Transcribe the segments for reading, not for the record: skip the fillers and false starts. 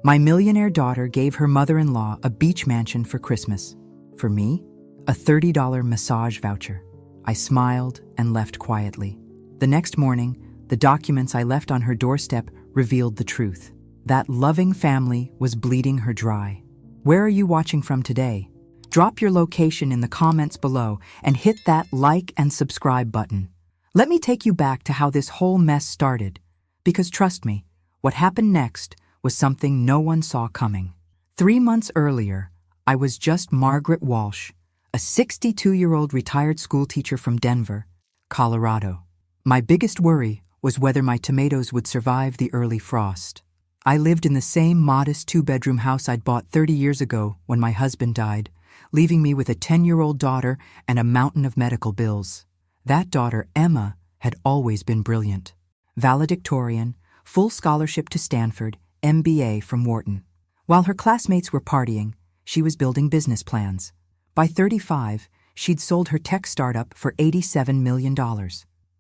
My millionaire daughter gave her mother-in-law a beach mansion for Christmas. For me, a $30 massage voucher. I smiled and left quietly. The next morning, the documents I left on her doorstep revealed the truth. That loving family was bleeding her dry. Where are you watching from today? Drop your location in the comments below and hit that like and subscribe button. Let me take you back to how this whole mess started. Because trust me, what happened next was something no one saw coming. 3 months earlier, I was just Margaret Walsh, a 62-year-old retired schoolteacher from Denver, Colorado. My biggest worry was whether my tomatoes would survive the early frost. I lived in the same modest 2-bedroom house I'd bought 30 years ago when my husband died, leaving me with a 10-year-old daughter and a mountain of medical bills. That daughter, Emma, had always been brilliant. Valedictorian, full scholarship to Stanford, MBA from Wharton. While her classmates were partying, she was building business plans. By 35, she'd sold her tech startup for $87 million.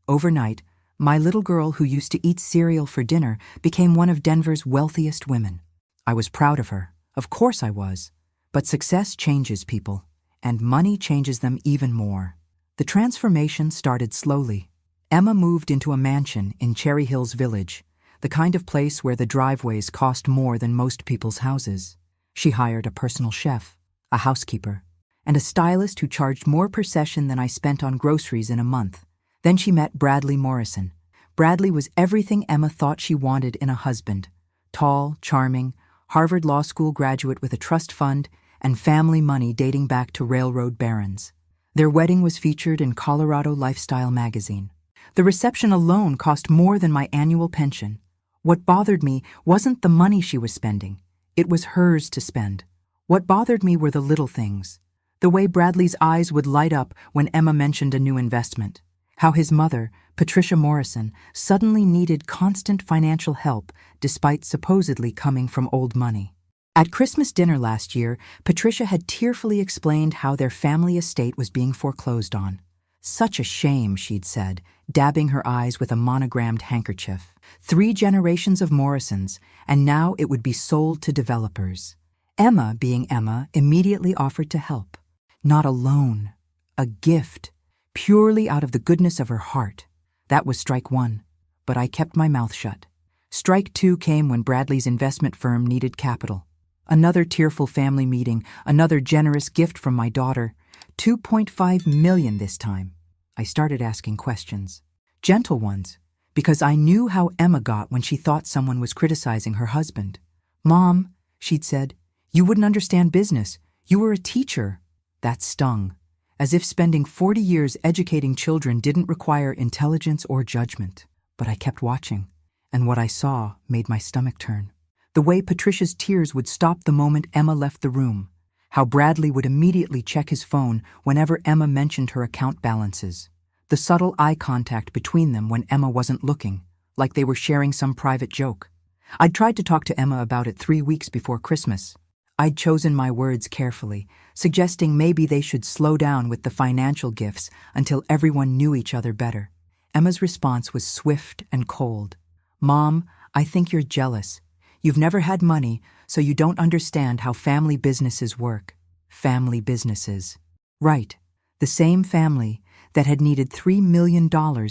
Overnight, my little girl who used to eat cereal for dinner became one of Denver's wealthiest women. I was proud of her. Of course I was. But success changes people, and money changes them even more. The transformation started slowly. Emma moved into a mansion in Cherry Hills Village, the kind of place where the driveways cost more than most people's houses. She hired a personal chef, a housekeeper, and a stylist who charged more per session than I spent on groceries in a month. Then she met Bradley Morrison. Bradley was everything Emma thought she wanted in a husband. Tall, charming, Harvard Law School graduate with a trust fund and family money dating back to railroad barons. Their wedding was featured in Colorado Lifestyle magazine. The reception alone cost more than my annual pension. What bothered me wasn't the money she was spending. It was hers to spend. What bothered me were the little things. The way Bradley's eyes would light up when Emma mentioned a new investment. How his mother, Patricia Morrison, suddenly needed constant financial help despite supposedly coming from old money. At Christmas dinner last year, Patricia had tearfully explained how their family estate was being foreclosed on. Such a shame, she'd said, dabbing her eyes with a monogrammed handkerchief. 3 generations of Morrisons, and now it would be sold to developers. Emma, being Emma, immediately offered to help. Not a loan, a gift, purely out of the goodness of her heart. That was strike 1, but I kept my mouth shut. Strike 2 came when Bradley's investment firm needed capital. Another tearful family meeting, another generous gift from my daughter. $2.5 million this time. I started asking questions. Gentle ones, because I knew how Emma got when she thought someone was criticizing her husband. "Mom," she'd said, "you wouldn't understand business. You were a teacher." That stung, as if spending 40 years educating children didn't require intelligence or judgment. But I kept watching, and what I saw made my stomach turn. The way Patricia's tears would stop the moment Emma left the room. How Bradley would immediately check his phone whenever Emma mentioned her account balances. The subtle eye contact between them when Emma wasn't looking, like they were sharing some private joke. I'd tried to talk to Emma about it 3 weeks before Christmas. I'd chosen my words carefully, suggesting maybe they should slow down with the financial gifts until everyone knew each other better. Emma's response was swift and cold. "Mom, I think you're jealous. You've never had money, so you don't understand how family businesses work." Family businesses. Right. The same family that had needed $3 million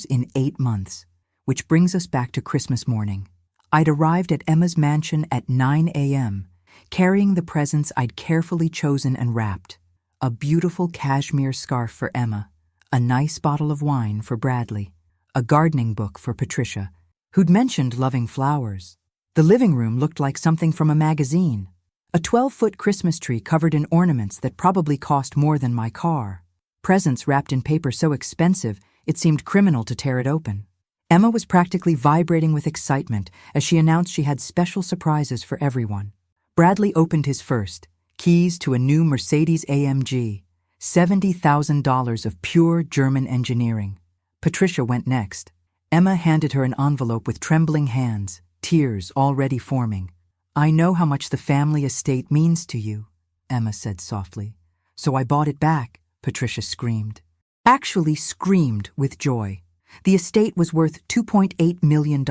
in 8 months. Which brings us back to Christmas morning. I'd arrived at Emma's mansion at 9 a.m., carrying the presents I'd carefully chosen and wrapped. A beautiful cashmere scarf for Emma, a nice bottle of wine for Bradley, a gardening book for Patricia, who'd mentioned loving flowers. The living room looked like something from a magazine. A 12-foot Christmas tree covered in ornaments that probably cost more than my car. Presents wrapped in paper so expensive it seemed criminal to tear it open. Emma was practically vibrating with excitement as she announced she had special surprises for everyone. Bradley opened his first, keys to a new Mercedes-AMG, $70,000 of pure German engineering. Patricia went next. Emma handed her an envelope with trembling hands, tears already forming. "I know how much the family estate means to you," Emma said softly. "So I bought it back," Patricia screamed. Actually screamed with joy. The estate was worth $2.8 million.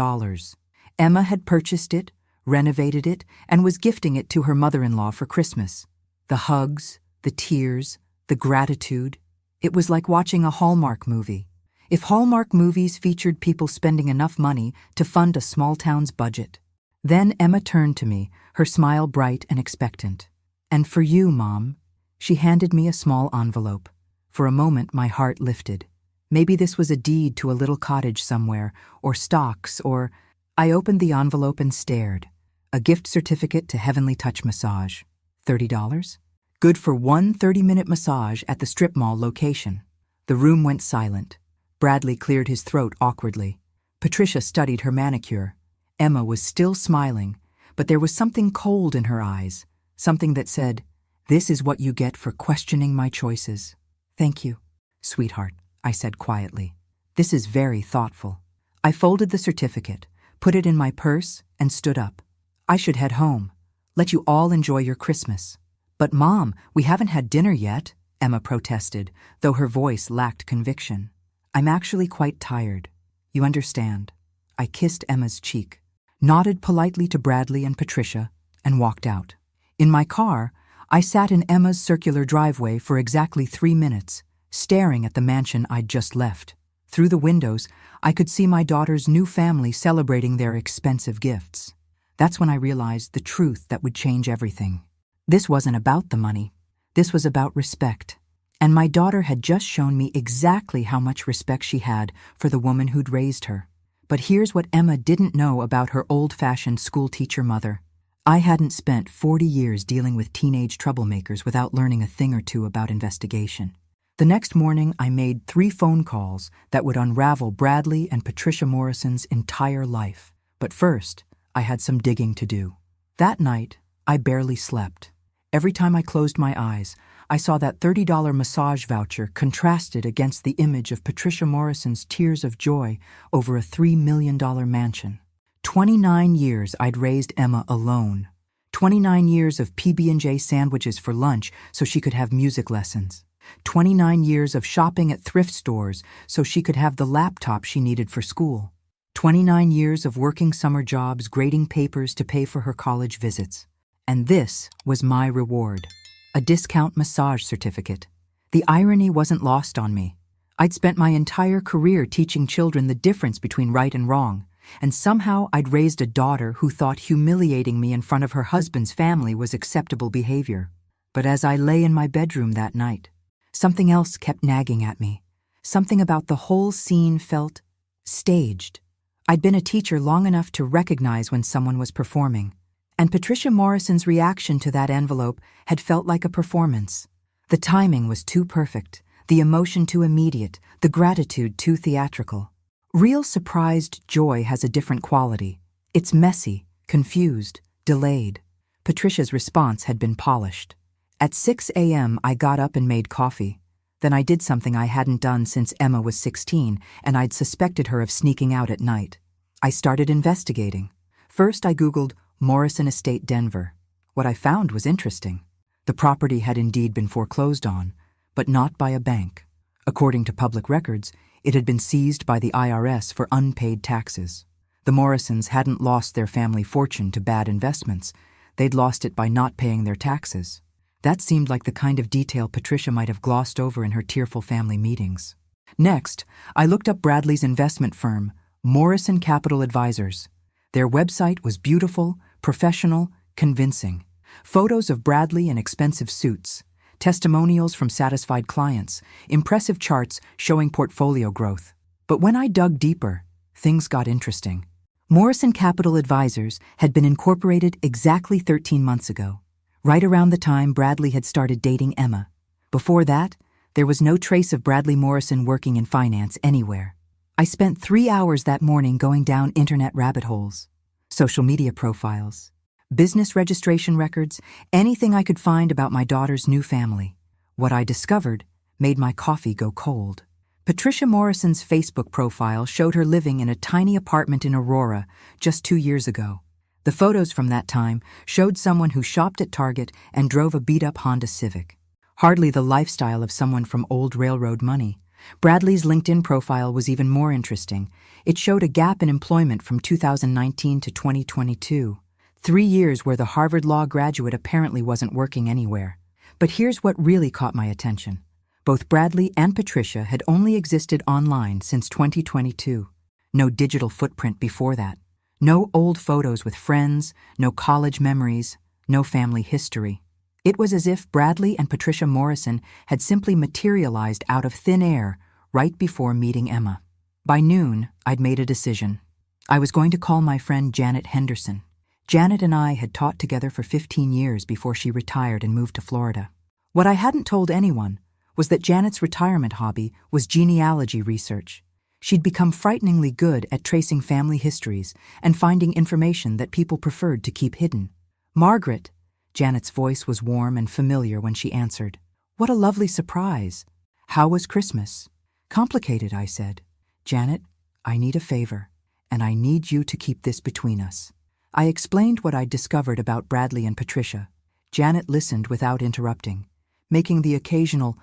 Emma had purchased it, renovated it, and was gifting it to her mother-in-law for Christmas. The hugs, the tears, the gratitude. It was like watching a Hallmark movie. If Hallmark movies featured people spending enough money to fund a small town's budget. Then Emma turned to me, her smile bright and expectant. "And for you, Mom." She handed me a small envelope. For a moment, my heart lifted. Maybe this was a deed to a little cottage somewhere, or stocks, or... I opened the envelope and stared. A gift certificate to Heavenly Touch Massage. $30? Good for one 30-minute massage at the strip mall location. The room went silent. Bradley cleared his throat awkwardly. Patricia studied her manicure. Emma was still smiling, but there was something cold in her eyes, something that said, "This is what you get for questioning my choices." "Thank you, sweetheart," I said quietly. "This is very thoughtful." I folded the certificate, put it in my purse, and stood up. "I should head home. Let you all enjoy your Christmas." "But Mom, we haven't had dinner yet," Emma protested, though her voice lacked conviction. "I'm actually quite tired. You understand." I kissed Emma's cheek, nodded politely to Bradley and Patricia, and walked out. In my car, I sat in Emma's circular driveway for exactly 3 minutes, staring at the mansion I'd just left. Through the windows, I could see my daughter's new family celebrating their expensive gifts. That's when I realized the truth that would change everything. This wasn't about the money. This was about respect. And my daughter had just shown me exactly how much respect she had for the woman who'd raised her. But here's what Emma didn't know about her old-fashioned schoolteacher mother. I hadn't spent 40 years dealing with teenage troublemakers without learning a thing or two about investigation. The next morning, I made 3 phone calls that would unravel Bradley and Patricia Morrison's entire life. But first, I had some digging to do. That night, I barely slept. Every time I closed my eyes, I saw that $30 massage voucher contrasted against the image of Patricia Morrison's tears of joy over a $3 million mansion. 29 years I'd raised Emma alone. 29 years of PB&J sandwiches for lunch so she could have music lessons. 29 years of shopping at thrift stores so she could have the laptop she needed for school. 29 years of working summer jobs grading papers to pay for her college visits. And this was my reward. A discount massage certificate. The irony wasn't lost on me. I'd spent my entire career teaching children the difference between right and wrong, and somehow I'd raised a daughter who thought humiliating me in front of her husband's family was acceptable behavior. But as I lay in my bedroom that night, something else kept nagging at me. Something about the whole scene felt staged. I'd been a teacher long enough to recognize when someone was performing. And Patricia Morrison's reaction to that envelope had felt like a performance. The timing was too perfect, the emotion too immediate, the gratitude too theatrical. Real surprised joy has a different quality. It's messy, confused, delayed. Patricia's response had been polished. At 6 a.m. I got up and made coffee. Then I did something I hadn't done since Emma was 16, and I'd suspected her of sneaking out at night. I started investigating. First I Googled Morrison Estate, Denver. What I found was interesting. The property had indeed been foreclosed on, but not by a bank. According to public records, it had been seized by the IRS for unpaid taxes. The Morrisons hadn't lost their family fortune to bad investments. They'd lost it by not paying their taxes. That seemed like the kind of detail Patricia might have glossed over in her tearful family meetings. Next, I looked up Bradley's investment firm, Morrison Capital Advisors. Their website was beautiful, professional, convincing. Photos of Bradley in expensive suits, testimonials from satisfied clients, impressive charts showing portfolio growth. But when I dug deeper, things got interesting. Morrison Capital Advisors had been incorporated exactly 13 months ago, right around the time Bradley had started dating Emma. Before that, there was no trace of Bradley Morrison working in finance anywhere. I spent 3 hours that morning going down internet rabbit holes. Social media profiles, business registration records, anything I could find about my daughter's new family. What I discovered made my coffee go cold. Patricia Morrison's Facebook profile showed her living in a tiny apartment in Aurora just 2 years ago. The photos from that time showed someone who shopped at Target and drove a beat-up Honda Civic. Hardly the lifestyle of someone from old railroad money. Bradley's LinkedIn profile was even more interesting. It showed a gap in employment from 2019 to 2022. 3 years where the Harvard Law graduate apparently wasn't working anywhere. But here's what really caught my attention. Both Bradley and Patricia had only existed online since 2022. No digital footprint before that. No old photos with friends, no college memories, no family history. It was as if Bradley and Patricia Morrison had simply materialized out of thin air right before meeting Emma. By noon, I'd made a decision. I was going to call my friend Janet Henderson. Janet and I had taught together for 15 years before she retired and moved to Florida. What I hadn't told anyone was that Janet's retirement hobby was genealogy research. She'd become frighteningly good at tracing family histories and finding information that people preferred to keep hidden. "Margaret," Janet's voice was warm and familiar when she answered. "What a lovely surprise. How was Christmas?" "Complicated," I said. "Janet, I need a favor, and I need you to keep this between us." I explained what I'd discovered about Bradley and Patricia. Janet listened without interrupting, making the occasional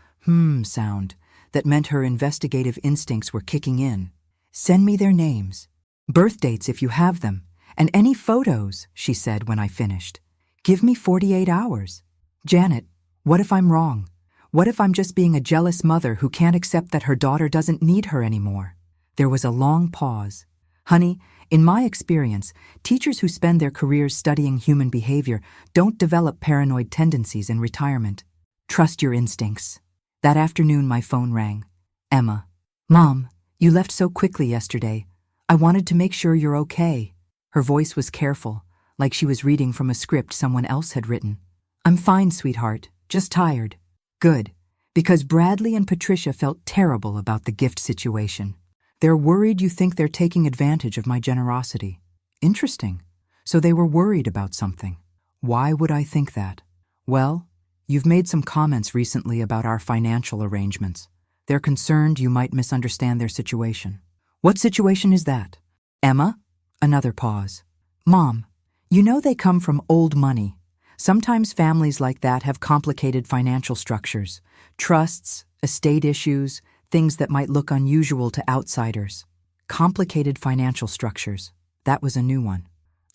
sound that meant her investigative instincts were kicking in. "Send me their names, birth dates if you have them, and any photos," she said when I finished. "Give me 48 hours. Janet, what if I'm wrong? What if I'm just being a jealous mother who can't accept that her daughter doesn't need her anymore?" There was a long pause. "Honey, in my experience, teachers who spend their careers studying human behavior don't develop paranoid tendencies in retirement. Trust your instincts." That afternoon, my phone rang. "Emma." "Mom, you left so quickly yesterday. I wanted to make sure you're okay." Her voice was careful, like she was reading from a script someone else had written. "I'm fine, sweetheart, just tired." "Good, because Bradley and Patricia felt terrible about the gift situation. They're worried you think they're taking advantage of my generosity." "Interesting. So they were worried about something. Why would I think that?" "Well, you've made some comments recently about our financial arrangements. They're concerned you might misunderstand their situation." "What situation is that?" "Emma?" Another pause. "Mom, you know they come from old money. Sometimes families like that have complicated financial structures, trusts, estate issues, things that might look unusual to outsiders." Complicated financial structures. That was a new one.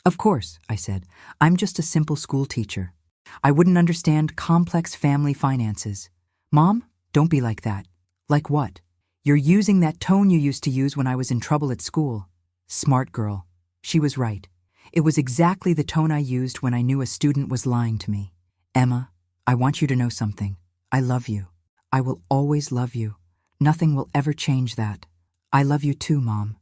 "Of course," I said. "I'm just a simple school teacher. I wouldn't understand complex family finances." "Mom, don't be like that." "Like what?" "You're using that tone you used to use when I was in trouble at school." Smart girl. She was right. It was exactly the tone I used when I knew a student was lying to me. "Emma, I want you to know something. I love you. I will always love you. Nothing will ever change that." "I love you too, Mom."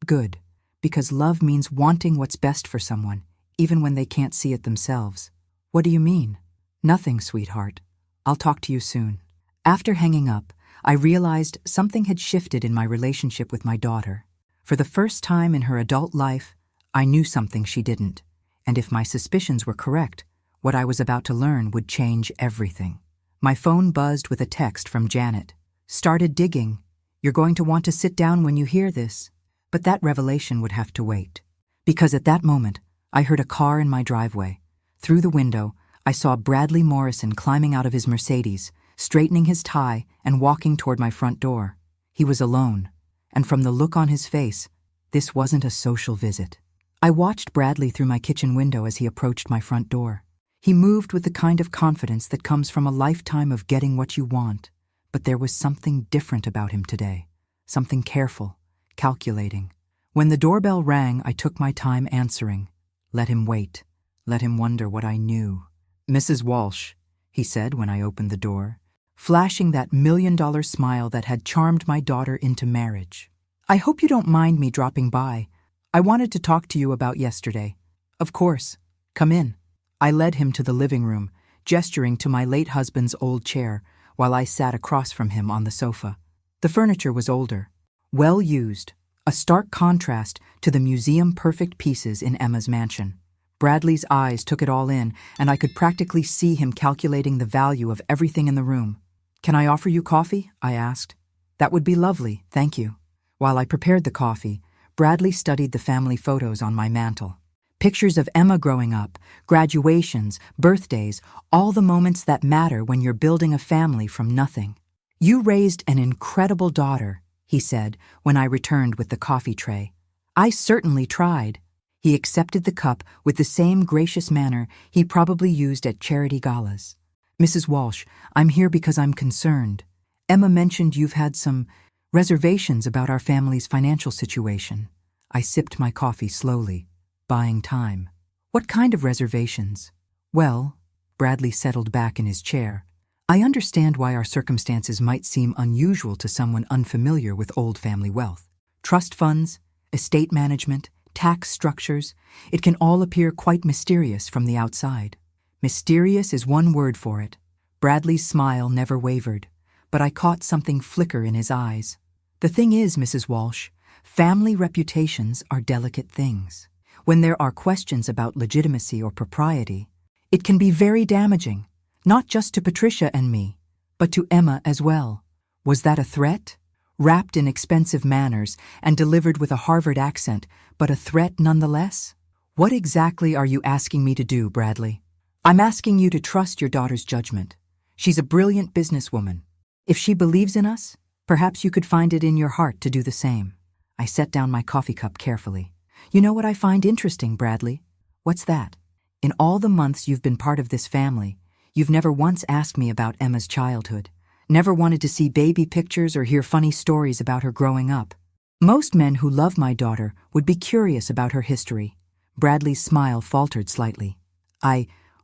"Good, because love means wanting what's best for someone, even when they can't see it themselves." "What do you mean?" "Nothing, sweetheart. I'll talk to you soon." After hanging up, I realized something had shifted in my relationship with my daughter. For the first time in her adult life, I knew something she didn't, and if my suspicions were correct, what I was about to learn would change everything. My phone buzzed with a text from Janet. "Started digging. You're going to want to sit down when you hear this." But that revelation would have to wait. Because at that moment, I heard a car in my driveway. Through the window, I saw Bradley Morrison climbing out of his Mercedes, straightening his tie and walking toward my front door. He was alone, and from the look on his face, this wasn't a social visit. I watched Bradley through my kitchen window as he approached my front door. He moved with the kind of confidence that comes from a lifetime of getting what you want, but there was something different about him today, something careful, calculating. When the doorbell rang, I took my time answering. Let him wait. Let him wonder what I knew. "Mrs. Walsh," he said when I opened the door, flashing that $1,000,000 smile that had charmed my daughter into marriage. "I hope you don't mind me dropping by. I wanted to talk to you about yesterday." "Of course. Come in." I led him to the living room, gesturing to my late husband's old chair while I sat across from him on the sofa. The furniture was older, well used, a stark contrast to the museum-perfect pieces in Emma's mansion. Bradley's eyes took it all in, and I could practically see him calculating the value of everything in the room. "Can I offer you coffee?" I asked. "That would be lovely, thank you." While I prepared the coffee, Bradley studied the family photos on my mantel. Pictures of Emma growing up, graduations, birthdays, all the moments that matter when you're building a family from nothing. "You raised an incredible daughter," he said when I returned with the coffee tray. "I certainly tried." He accepted the cup with the same gracious manner he probably used at charity galas. "Mrs. Walsh, I'm here because I'm concerned. Emma mentioned you've had some reservations about our family's financial situation." I sipped my coffee slowly, buying time. "What kind of reservations?" "Well," Bradley settled back in his chair, "I understand why our circumstances might seem unusual to someone unfamiliar with old family wealth. Trust funds, estate management, tax structures, it can all appear quite mysterious from the outside." Mysterious is one word for it. Bradley's smile never wavered, but I caught something flicker in his eyes. "The thing is, Mrs. Walsh, family reputations are delicate things. When there are questions about legitimacy or propriety, it can be very damaging, not just to Patricia and me, but to Emma as well." Was that a threat? Wrapped in expensive manners and delivered with a Harvard accent, but a threat nonetheless? "What exactly are you asking me to do, Bradley?" "I'm asking you to trust your daughter's judgment. She's a brilliant businesswoman. If she believes in us, perhaps you could find it in your heart to do the same." I set down my coffee cup carefully. "You know what I find interesting, Bradley?" "What's that?" "In all the months you've been part of this family, you've never once asked me about Emma's childhood. Never wanted to see baby pictures or hear funny stories about her growing up. Most men who love my daughter would be curious about her history." Bradley's smile faltered slightly.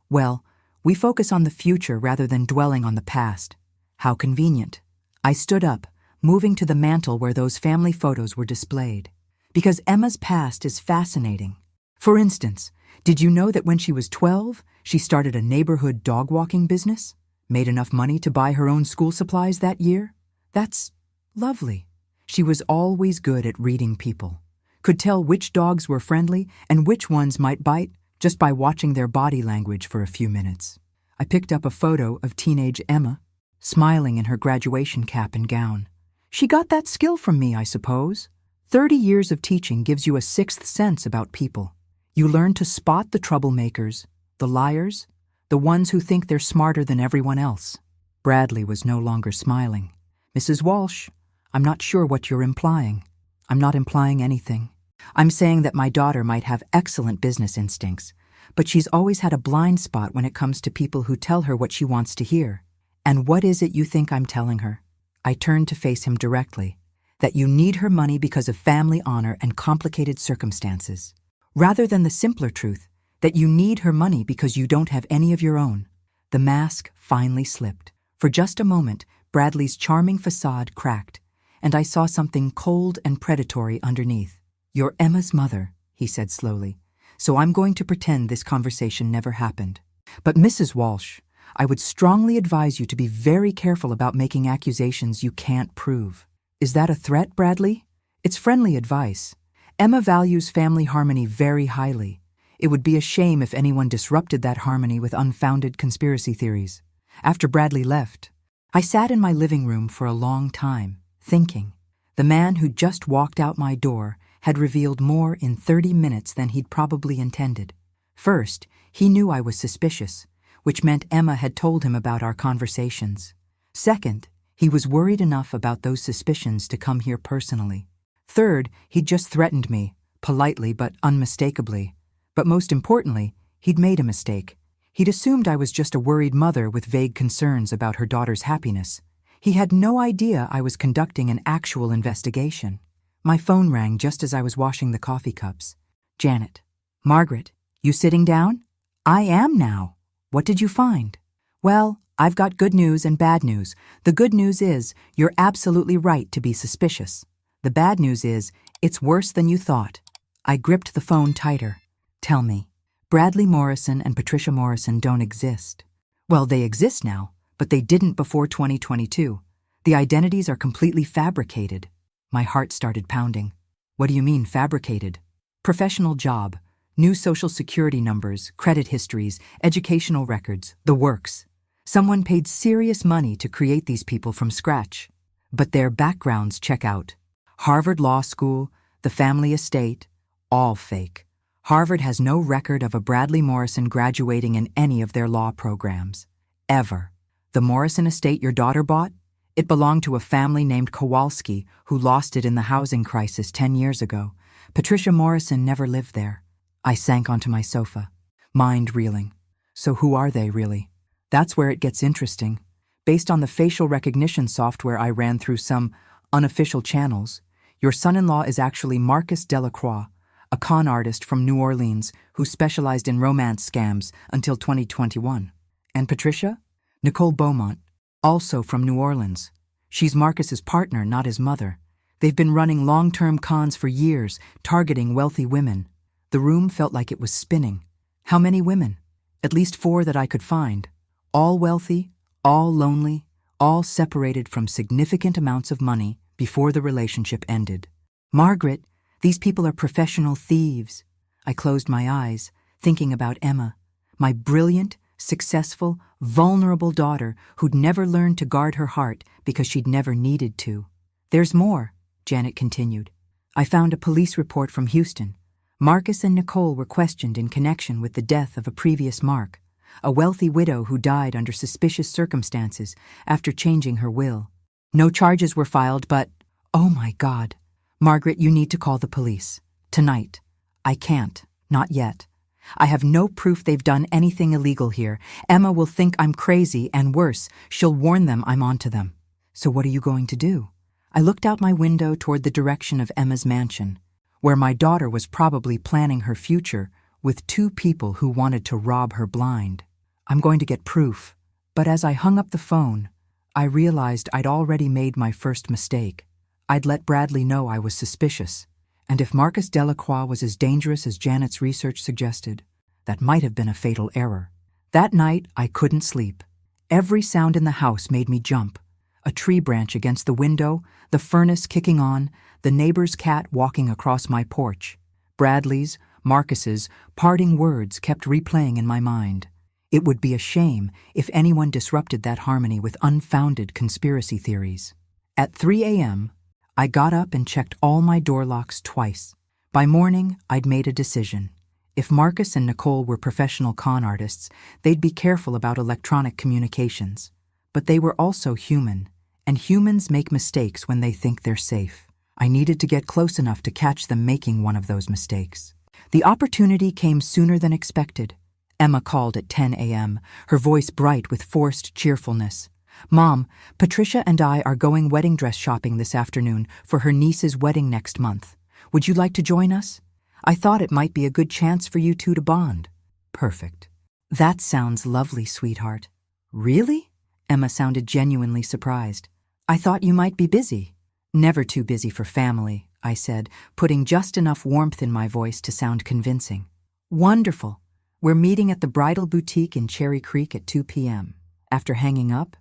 Well, we focus on the future rather than dwelling on the past." "How convenient." I stood up, moving to the mantel where those family photos were displayed. "Because Emma's past is fascinating. For instance, did you know that when she was 12, she started a neighborhood dog-walking business? Made enough money to buy her own school supplies that year? That's lovely. She was always good at reading people. Could tell which dogs were friendly and which ones might bite just by watching their body language for a few minutes." I picked up a photo of teenage Emma, smiling in her graduation cap and gown. "She got that skill from me, I suppose. 30 years of teaching gives you a sixth sense about people. You learn to spot the troublemakers, the liars, the ones who think they're smarter than everyone else." Bradley was no longer smiling. "Mrs. Walsh, I'm not sure what you're implying." "I'm not implying anything. I'm saying that my daughter might have excellent business instincts, but she's always had a blind spot when it comes to people who tell her what she wants to hear." "And what is it you think I'm telling her?" I turned to face him directly. "That you need her money because of family honor and complicated circumstances, rather than the simpler truth that you need her money because you don't have any of your own." The mask finally slipped. For just a moment, Bradley's charming facade cracked, and I saw something cold and predatory underneath. "You're Emma's mother," he said slowly, "so I'm going to pretend this conversation never happened. But Mrs. Walsh, I would strongly advise you to be very careful about making accusations you can't prove." "Is that a threat, Bradley?" "It's friendly advice. Emma values family harmony very highly. It would be a shame if anyone disrupted that harmony with unfounded conspiracy theories." After Bradley left, I sat in my living room for a long time, thinking. The man who just walked out my door had revealed more in 30 minutes than he'd probably intended. First, he knew I was suspicious, which meant Emma had told him about our conversations. Second, he was worried enough about those suspicions to come here personally. Third, he'd just threatened me, politely but unmistakably. But most importantly, he'd made a mistake. He'd assumed I was just a worried mother with vague concerns about her daughter's happiness. He had no idea I was conducting an actual investigation. My phone rang just as I was washing the coffee cups. "Janet." "Margaret, you sitting down?" "I am now. What did you find?" "Well, I've got good news and bad news. The good news is you're absolutely right to be suspicious. The bad news is it's worse than you thought." I gripped the phone tighter. "Tell me, Bradley Morrison and Patricia Morrison don't exist." "Well, they exist now, but they didn't before 2022. The identities are completely fabricated." My heart started pounding. "What do you mean, fabricated?" "Professional job, new social security numbers, credit histories, educational records, the works. Someone paid serious money to create these people from scratch. But their backgrounds check out. Harvard Law School, the family estate, all fake. Harvard has no record of a Bradley Morrison graduating in any of their law programs. Ever. The Morrison estate your daughter bought? It belonged to a family named Kowalski who lost it in the housing crisis 10 years ago. Patricia Morrison never lived there. I sank onto my sofa, mind reeling. So who are they, really? That's where it gets interesting. Based on the facial recognition software I ran through some unofficial channels, your son-in-law is actually Marcus Delacroix, a con artist from New Orleans who specialized in romance scams until 2021. And Patricia? Nicole Beaumont, also from New Orleans. She's Marcus's partner, not his mother. They've been running long-term cons for years, targeting wealthy women. The room felt like it was spinning. How many women? At least 4 that I could find. All wealthy, all lonely, all separated from significant amounts of money before the relationship ended. Margaret, these people are professional thieves. I closed my eyes, thinking about Emma, my brilliant, successful, vulnerable daughter who'd never learned to guard her heart because she'd never needed to. There's more, Janet continued. I found a police report from Houston. Marcus and Nicole were questioned in connection with the death of a previous Mark, a wealthy widow who died under suspicious circumstances after changing her will. No charges were filed, but, oh my God. Margaret, you need to call the police. Tonight. I can't. Not yet. I have no proof they've done anything illegal here. Emma will think I'm crazy, and worse, she'll warn them I'm onto them. So what are you going to do? I looked out my window toward the direction of Emma's mansion, where my daughter was probably planning her future with 2 people who wanted to rob her blind. I'm going to get proof. But as I hung up the phone, I realized I'd already made my first mistake. I'd let Bradley know I was suspicious, and if Marcus Delacroix was as dangerous as Janet's research suggested, that might have been a fatal error. That night, I couldn't sleep. Every sound in the house made me jump. A tree branch against the window, the furnace kicking on, the neighbor's cat walking across my porch. Bradley's, Marcus's, parting words kept replaying in my mind. It would be a shame if anyone disrupted that harmony with unfounded conspiracy theories. At 3 a.m., I got up and checked all my door locks twice. By morning, I'd made a decision. If Marcus and Nicole were professional con artists, they'd be careful about electronic communications. But they were also human, and humans make mistakes when they think they're safe. I needed to get close enough to catch them making one of those mistakes. The opportunity came sooner than expected. Emma called at 10 a.m., her voice bright with forced cheerfulness. Mom, Patricia and I are going wedding dress shopping this afternoon for her niece's wedding next month. Would you like to join us? I thought it might be a good chance for you 2 to bond. Perfect. That sounds lovely, sweetheart. Really? Emma sounded genuinely surprised. I thought you might be busy. Never too busy for family, I said, putting just enough warmth in my voice to sound convincing. Wonderful. We're meeting at the bridal boutique in Cherry Creek at 2 p.m. After hanging up,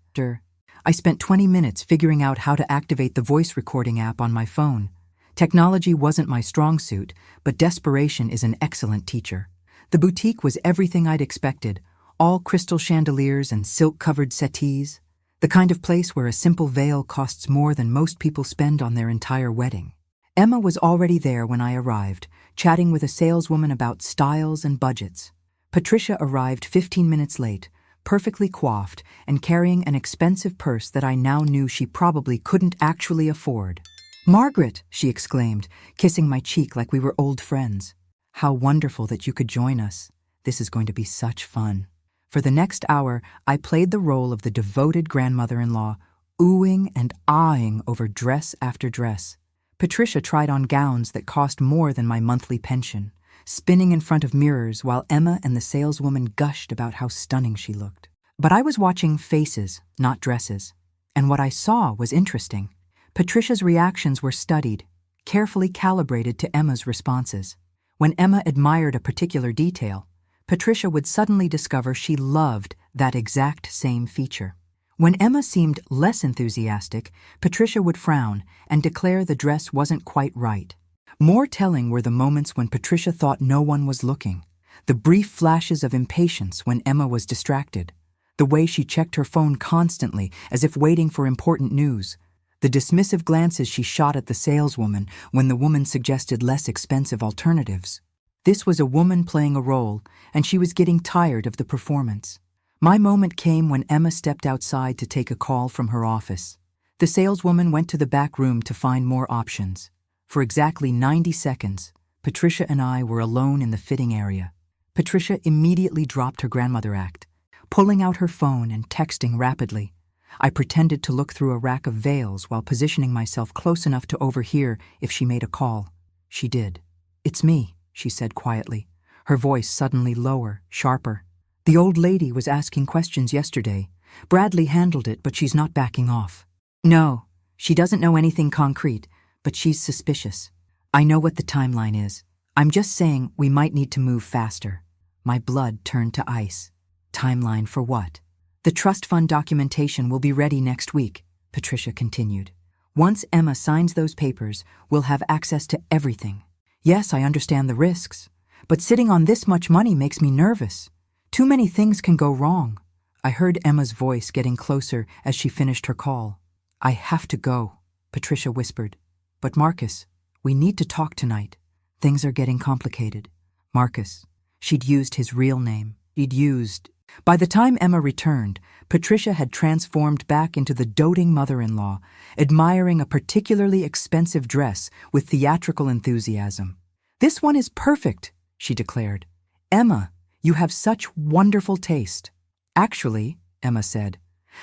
I spent 20 minutes figuring out how to activate the voice recording app on my phone. Technology wasn't my strong suit, but desperation is an excellent teacher. The boutique was everything I'd expected, all crystal chandeliers and silk-covered settees, the kind of place where a simple veil costs more than most people spend on their entire wedding. Emma was already there when I arrived, chatting with a saleswoman about styles and budgets. Patricia arrived 15 minutes late, perfectly coiffed and carrying an expensive purse that I now knew she probably couldn't actually afford. Margaret, she exclaimed, kissing my cheek like we were old friends. How wonderful that you could join us. This is going to be such fun. For the next hour, I played the role of the devoted grandmother-in-law, oohing and aahing over dress after dress. Patricia tried on gowns that cost more than my monthly pension, spinning in front of mirrors while Emma and the saleswoman gushed about how stunning she looked. But I was watching faces, not dresses. And what I saw was interesting. Patricia's reactions were studied, carefully calibrated to Emma's responses. When Emma admired a particular detail, Patricia would suddenly discover she loved that exact same feature. When Emma seemed less enthusiastic, Patricia would frown and declare the dress wasn't quite right. More telling were the moments when Patricia thought no one was looking, the brief flashes of impatience when Emma was distracted, the way she checked her phone constantly as if waiting for important news, the dismissive glances she shot at the saleswoman when the woman suggested less expensive alternatives. This was a woman playing a role, and she was getting tired of the performance. My moment came when Emma stepped outside to take a call from her office. The saleswoman went to the back room to find more options. For exactly 90 seconds, Patricia and I were alone in the fitting area. Patricia immediately dropped her grandmother act, pulling out her phone and texting rapidly. I pretended to look through a rack of veils while positioning myself close enough to overhear if she made a call. She did. "It's me," she said quietly, her voice suddenly lower, sharper. "The old lady was asking questions yesterday. Bradley handled it, but she's not backing off." "No, she doesn't know anything concrete, but she's suspicious. I know what the timeline is. I'm just saying we might need to move faster." My blood turned to ice. "Timeline for what?" "The trust fund documentation will be ready next week," Patricia continued. "Once Emma signs those papers, we'll have access to everything. Yes, I understand the risks, but sitting on this much money makes me nervous. Too many things can go wrong." I heard Emma's voice getting closer as she finished her call. "I have to go," Patricia whispered. "But Marcus, we need to talk tonight. Things are getting complicated." Marcus. She'd used his real name. By the time Emma returned, Patricia had transformed back into the doting mother-in-law, admiring a particularly expensive dress with theatrical enthusiasm. "This one is perfect," she declared. "Emma, you have such wonderful taste." "Actually," Emma said,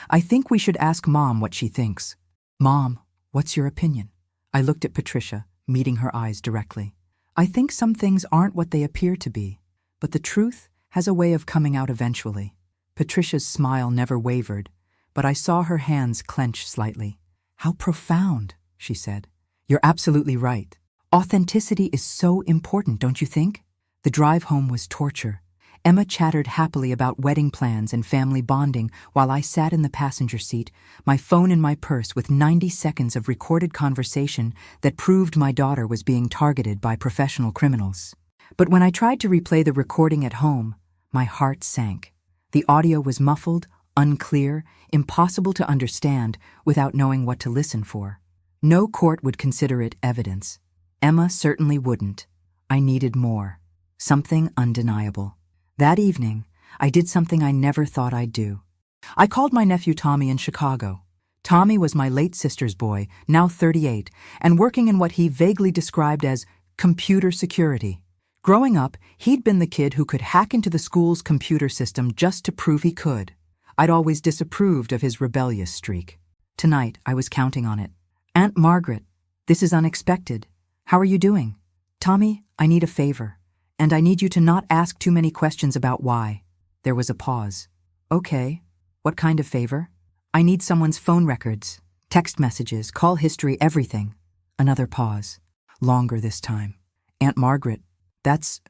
"I think we should ask Mom what she thinks." "Mom, what's your opinion?" I looked at Patricia, meeting her eyes directly. "I think some things aren't what they appear to be, but the truth has a way of coming out eventually." Patricia's smile never wavered, but I saw her hands clench slightly. "How profound," she said. "You're absolutely right. Authenticity is so important, don't you think?" The drive home was torture. Emma chattered happily about wedding plans and family bonding while I sat in the passenger seat, my phone in my purse with 90 seconds of recorded conversation that proved my daughter was being targeted by professional criminals. But when I tried to replay the recording at home, my heart sank. The audio was muffled, unclear, impossible to understand without knowing what to listen for. No court would consider it evidence. Emma certainly wouldn't. I needed more. Something undeniable. That evening, I did something I never thought I'd do. I called my nephew Tommy in Chicago. Tommy was my late sister's boy, now 38, and working in what he vaguely described as computer security. Growing up, he'd been the kid who could hack into the school's computer system just to prove he could. I'd always disapproved of his rebellious streak. Tonight, I was counting on it. "Aunt Margaret, this is unexpected. How are you doing? Tommy, I need a favor. And I need you to not ask too many questions about why." There was a pause. "Okay, what kind of favor?" "I need someone's phone records, text messages, call history, everything." Another pause. Longer this time. "Aunt Margaret, that's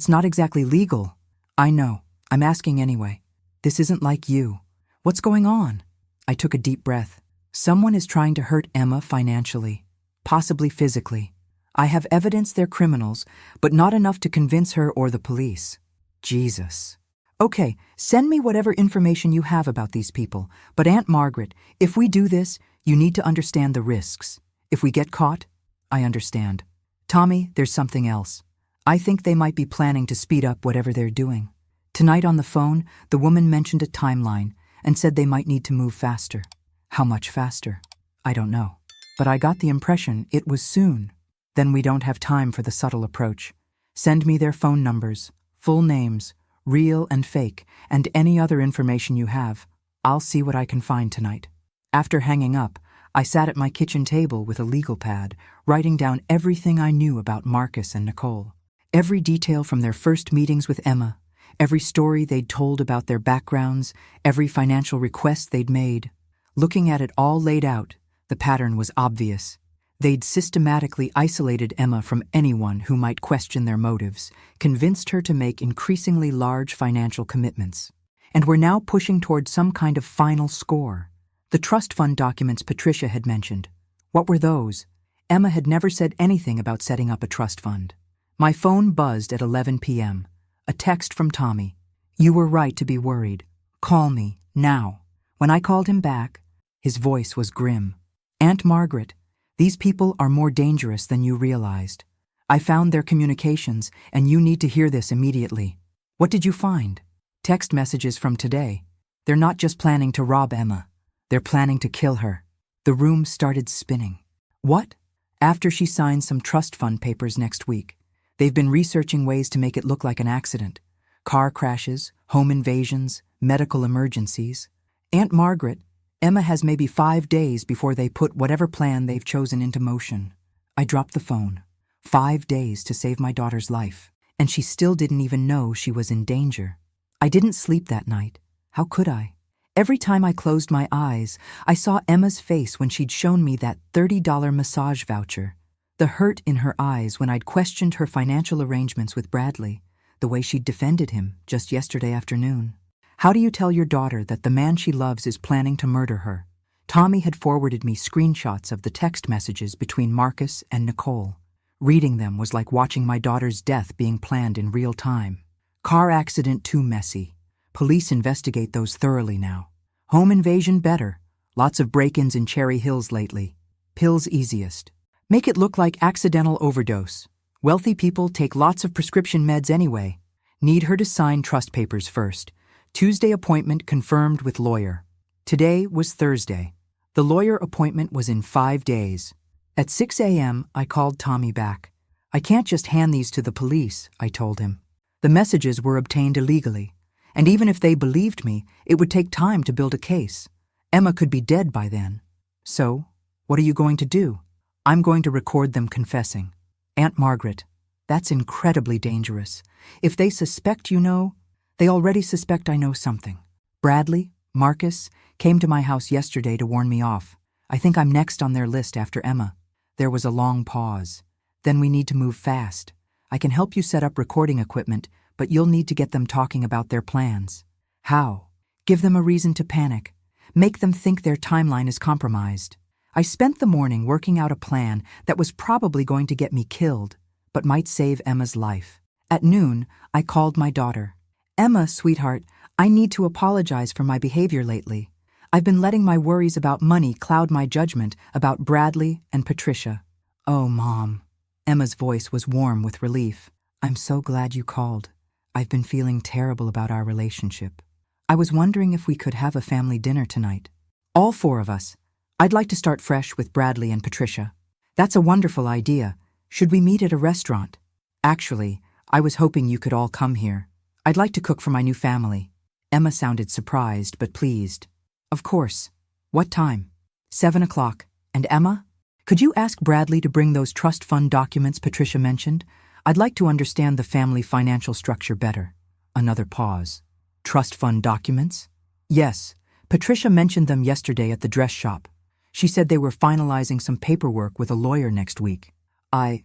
not exactly legal." "I know. I'm asking anyway. This isn't like you. What's going on?" I took a deep breath. "Someone is trying to hurt Emma financially, possibly physically. I have evidence they're criminals, but not enough to convince her or the police." Jesus. "Okay, send me whatever information you have about these people. But Aunt Margaret, if we do this, you need to understand the risks. If we get caught, I understand. Tommy, there's something else. I think they might be planning to speed up whatever they're doing. Tonight on the phone, the woman mentioned a timeline and said they might need to move faster. How much faster? I don't know. But I got the impression it was soon. Then we don't have time for the subtle approach. Send me their phone numbers, full names, real and fake, and any other information you have. I'll see what I can find tonight." After hanging up, I sat at my kitchen table with a legal pad, writing down everything I knew about Marcus and Nicole. Every detail from their first meetings with Emma, every story they'd told about their backgrounds, every financial request they'd made. Looking at it all laid out, the pattern was obvious. They'd systematically isolated Emma from anyone who might question their motives, convinced her to make increasingly large financial commitments, and were now pushing toward some kind of final score. The trust fund documents Patricia had mentioned. What were those? Emma had never said anything about setting up a trust fund. My phone buzzed at 11 p.m. A text from Tommy. "You were right to be worried. Call me, now." When I called him back, his voice was grim. "Aunt Margaret, these people are more dangerous than you realized. I found their communications, and you need to hear this immediately." "What did you find?" "Text messages from today. They're not just planning to rob Emma. They're planning to kill her." The room started spinning. "What?" "After she signs some trust fund papers next week, They've been researching ways to make it look like an accident. Car crashes, home invasions, medical emergencies. Aunt Margaret, Emma has maybe 5 days before they put whatever plan they've chosen into motion. I dropped the phone. 5 days to save my daughter's life, and she still didn't even know she was in danger. I didn't sleep that night. How could I? Every time I closed my eyes, I saw Emma's face when she'd shown me that $30 massage voucher. The hurt in her eyes when I'd questioned her financial arrangements with Bradley, the way she'd defended him just yesterday afternoon. How do you tell your daughter that the man she loves is planning to murder her? Tommy had forwarded me screenshots of the text messages between Marcus and Nicole. Reading them was like watching my daughter's death being planned in real time. Car accident too messy. Police investigate those thoroughly now. Home invasion better. Lots of break-ins in Cherry Hills lately. Pills easiest. Make it look like accidental overdose. Wealthy people take lots of prescription meds anyway. Need her to sign trust papers first. Tuesday appointment confirmed with lawyer. Today was Thursday. The lawyer appointment was in 5 days. At 6 a.m., I called Tommy back. I can't just hand these to the police, I told him. The messages were obtained illegally, and even if they believed me, it would take time to build a case. Emma could be dead by then. So, what are you going to do? I'm going to record them confessing. Aunt Margaret, that's incredibly dangerous. If they suspect you know, they already suspect I know something. Bradley, Marcus, came to my house yesterday to warn me off. I think I'm next on their list after Emma. There was a long pause. Then we need to move fast. I can help you set up recording equipment, but you'll need to get them talking about their plans. How? Give them a reason to panic. Make them think their timeline is compromised. I spent the morning working out a plan that was probably going to get me killed, but might save Emma's life. At noon, I called my daughter. Emma, sweetheart, I need to apologize for my behavior lately. I've been letting my worries about money cloud my judgment about Bradley and Patricia. Oh, Mom. Emma's voice was warm with relief. I'm so glad you called. I've been feeling terrible about our relationship. I was wondering if we could have a family dinner tonight. All 4 of us. I'd like to start fresh with Bradley and Patricia. That's a wonderful idea. Should we meet at a restaurant? Actually, I was hoping you could all come here. I'd like to cook for my new family. Emma sounded surprised but pleased. Of course. What time? 7 o'clock. And Emma? Could you ask Bradley to bring those trust fund documents Patricia mentioned? I'd like to understand the family financial structure better. Another pause. Trust fund documents? Yes. Patricia mentioned them yesterday at the dress shop. She said they were finalizing some paperwork with a lawyer next week. I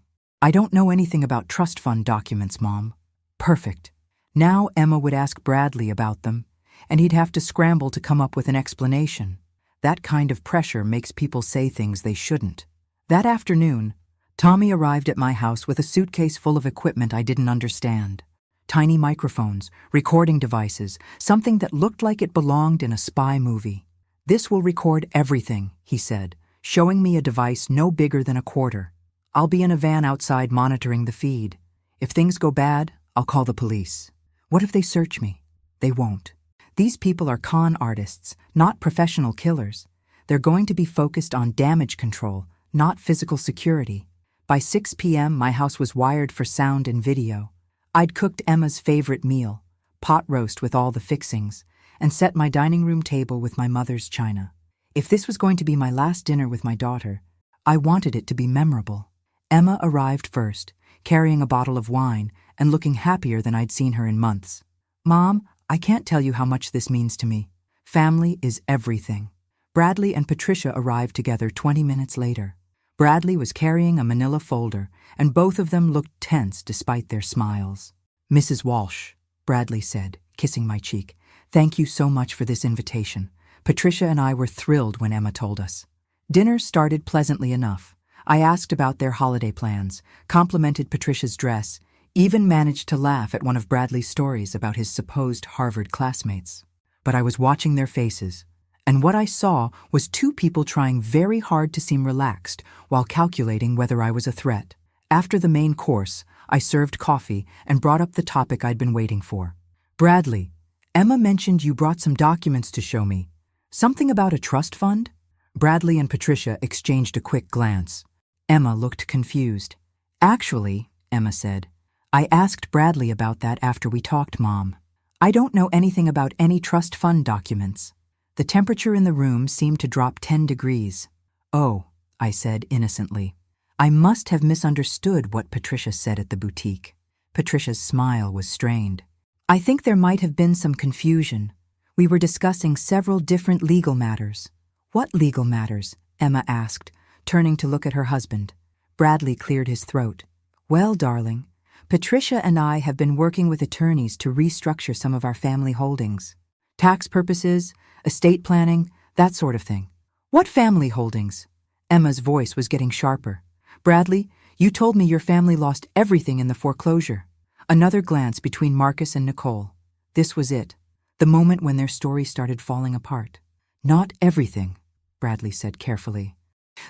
don't know anything about trust fund documents, Mom. Perfect. Now Emma would ask Bradley about them, and he'd have to scramble to come up with an explanation. That kind of pressure makes people say things they shouldn't. That afternoon, Tommy arrived at my house with a suitcase full of equipment I didn't understand. Tiny microphones, recording devices, something that looked like it belonged in a spy movie. This will record everything, he said, showing me a device no bigger than a quarter. I'll be in a van outside monitoring the feed. If things go bad, I'll call the police. What if they search me? They won't. These people are con artists, not professional killers. They're going to be focused on damage control, not physical security. By 6 p.m., my house was wired for sound and video. I'd cooked Emma's favorite meal, pot roast with all the fixings, and set my dining room table with my mother's china. If this was going to be my last dinner with my daughter, I wanted it to be memorable. Emma arrived first, carrying a bottle of wine and looking happier than I'd seen her in months. Mom, I can't tell you how much this means to me. Family is everything. Bradley and Patricia arrived together 20 minutes later. Bradley was carrying a manila folder, and both of them looked tense despite their smiles. Mrs. Walsh, Bradley said, kissing my cheek, thank you so much for this invitation. Patricia and I were thrilled when Emma told us. Dinner started pleasantly enough. I asked about their holiday plans, complimented Patricia's dress, even managed to laugh at one of Bradley's stories about his supposed Harvard classmates. But I was watching their faces, and what I saw was 2 people trying very hard to seem relaxed while calculating whether I was a threat. After the main course, I served coffee and brought up the topic I'd been waiting for. Bradley, Emma mentioned you brought some documents to show me. Something about a trust fund? Bradley and Patricia exchanged a quick glance. Emma looked confused. Actually, Emma said, I asked Bradley about that after we talked, Mom. I don't know anything about any trust fund documents. The temperature in the room seemed to drop 10 degrees. Oh, I said innocently. I must have misunderstood what Patricia said at the boutique. Patricia's smile was strained. I think there might have been some confusion. We were discussing several different legal matters. What legal matters? Emma asked, turning to look at her husband. Bradley cleared his throat. Well, darling, Patricia and I have been working with attorneys to restructure some of our family holdings. Tax purposes, estate planning, that sort of thing. What family holdings? Emma's voice was getting sharper. Bradley, you told me your family lost everything in the foreclosure. Another glance between Marcus and Nicole. This was it, the moment when their story started falling apart. Not everything, Bradley said carefully.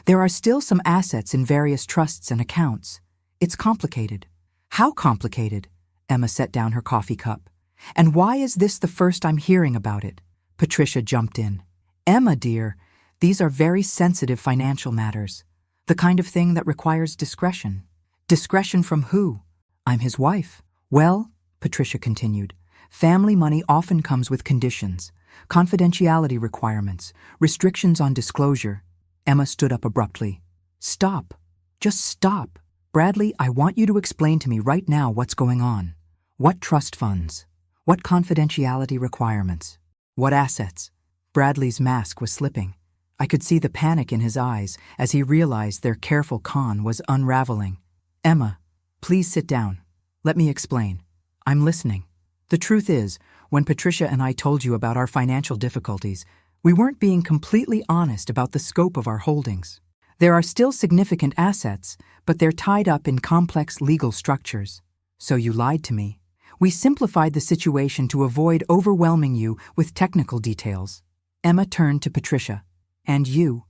There are still some assets in various trusts and accounts. It's complicated. How complicated? Emma set down her coffee cup. And why is this the first I'm hearing about it? Patricia jumped in. Emma, dear, these are very sensitive financial matters. The kind of thing that requires discretion. Discretion from who? I'm his wife. Well, Patricia continued, family money often comes with conditions, confidentiality requirements, restrictions on disclosure. Emma stood up abruptly. Stop. Just stop. Bradley, I want you to explain to me right now what's going on. What trust funds? What confidentiality requirements? What assets? Bradley's mask was slipping. I could see the panic in his eyes as he realized their careful con was unraveling. Emma, please sit down. Let me explain. I'm listening. The truth is, when Patricia and I told you about our financial difficulties, we weren't being completely honest about the scope of our holdings. There are still significant assets, but they're tied up in complex legal structures. So you lied to me. We simplified the situation to avoid overwhelming you with technical details. Emma turned to Patricia. And you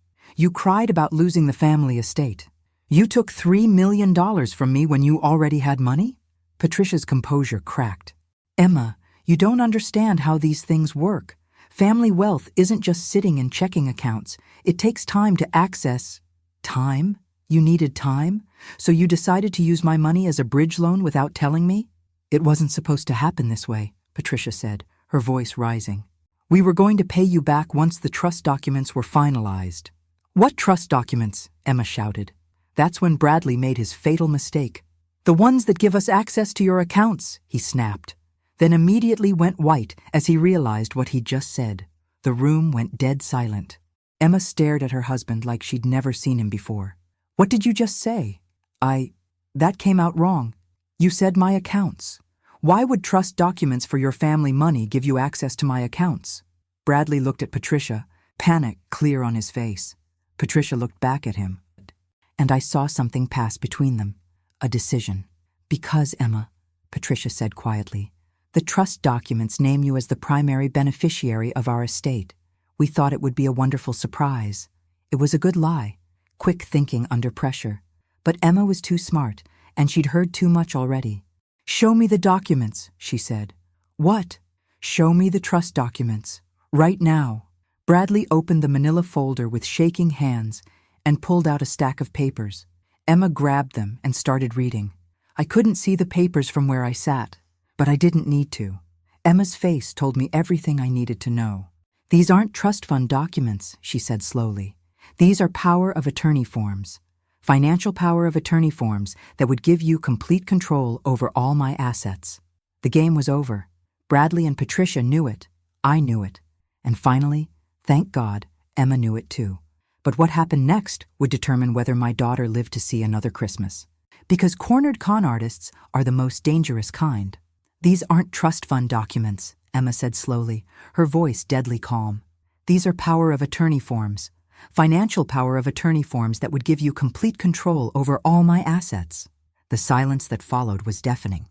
cried about losing the family estate. You took $3 million from me when you already had money? Patricia's composure cracked. Emma, you don't understand how these things work. Family wealth isn't just sitting in checking accounts. It takes time to access. Time? You needed time? So you decided to use my money as a bridge loan without telling me? It wasn't supposed to happen this way, Patricia said, her voice rising. We were going to pay you back once the trust documents were finalized. What trust documents? Emma shouted. That's when Bradley made his fatal mistake. The ones that give us access to your accounts, he snapped. Then immediately went white as he realized what he'd just said. The room went dead silent. Emma stared at her husband like she'd never seen him before. What did you just say? That came out wrong. You said my accounts. Why would trust documents for your family money give you access to my accounts? Bradley looked at Patricia, panic clear on his face. Patricia looked back at him. And I saw something pass between them. A decision. Because, Emma, Patricia said quietly, the trust documents name you as the primary beneficiary of our estate. We thought it would be a wonderful surprise. It was a good lie. Quick thinking under pressure. But Emma was too smart, and she'd heard too much already. Show me the documents, she said. What? Show me the trust documents. Right now. Bradley opened the manila folder with shaking hands and pulled out a stack of papers. Emma grabbed them and started reading. I couldn't see the papers from where I sat, but I didn't need to. Emma's face told me everything I needed to know. These aren't trust fund documents, she said slowly. These are power of attorney forms. Financial power of attorney forms that would give you complete control over all my assets. The game was over. Bradley and Patricia knew it. I knew it. And finally, thank God, Emma knew it too. But what happened next would determine whether my daughter lived to see another Christmas. Because cornered con artists are the most dangerous kind. These aren't trust fund documents, Emma said slowly, her voice deadly calm. These are power of attorney forms. Financial power of attorney forms that would give you complete control over all my assets. The silence that followed was deafening.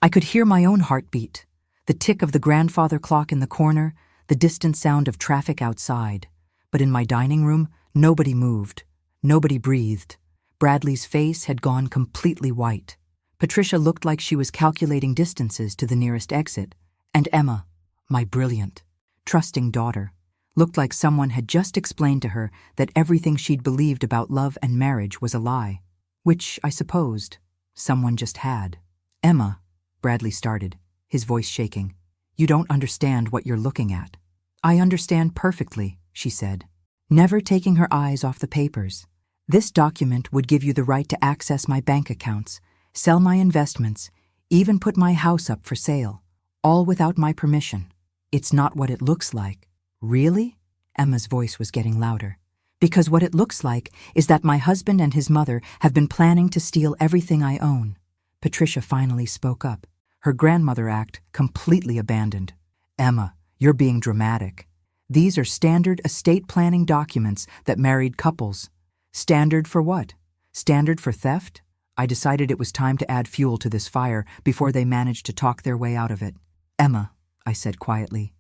I could hear my own heartbeat, the tick of the grandfather clock in the corner, the distant sound of traffic outside. But in my dining room, nobody moved. Nobody breathed. Bradley's face had gone completely white. Patricia looked like she was calculating distances to the nearest exit. And Emma, my brilliant, trusting daughter, looked like someone had just explained to her that everything she'd believed about love and marriage was a lie, which, I supposed, someone just had. Emma, Bradley started, his voice shaking. You don't understand what you're looking at. I understand perfectly, she said, never taking her eyes off the papers. This document would give you the right to access my bank accounts, sell my investments, even put my house up for sale, all without my permission. It's not what it looks like. Really? Emma's voice was getting louder. Because what it looks like is that my husband and his mother have been planning to steal everything I own. Patricia finally spoke up, her grandmother act completely abandoned. Emma, you're being dramatic. These are standard estate planning documents that married couples. Standard for what? Standard for theft? I decided it was time to add fuel to this fire before they managed to talk their way out of it. Emma, I said quietly,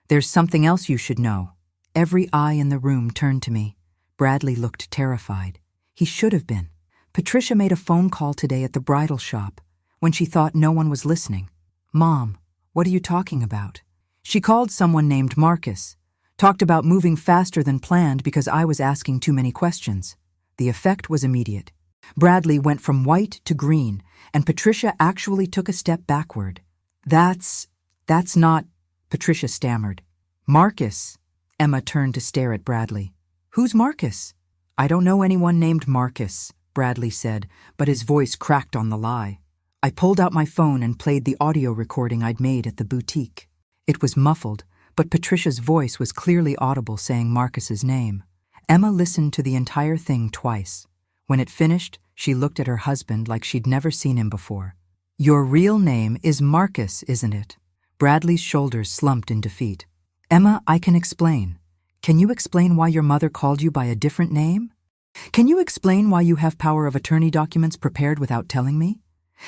there's something else you should know. Every eye in the room turned to me. Bradley looked terrified. He should have been. Patricia made a phone call today at the bridal shop when she thought no one was listening. Mom, what are you talking about? She called someone named Marcus, talked about moving faster than planned because I was asking too many questions. The effect was immediate. Bradley went from white to green, and Patricia actually took a step backward. That's not, Patricia stammered. Marcus. Emma turned to stare at Bradley. Who's Marcus? I don't know anyone named Marcus, Bradley said, but his voice cracked on the lie. I pulled out my phone and played the audio recording I'd made at the boutique. It was muffled, but Patricia's voice was clearly audible saying Marcus's name. Emma listened to the entire thing twice. When it finished, she looked at her husband like she'd never seen him before. Your real name is Marcus, isn't it? Bradley's shoulders slumped in defeat. Emma, I can explain. Can you explain why your mother called you by a different name? Can you explain why you have power of attorney documents prepared without telling me?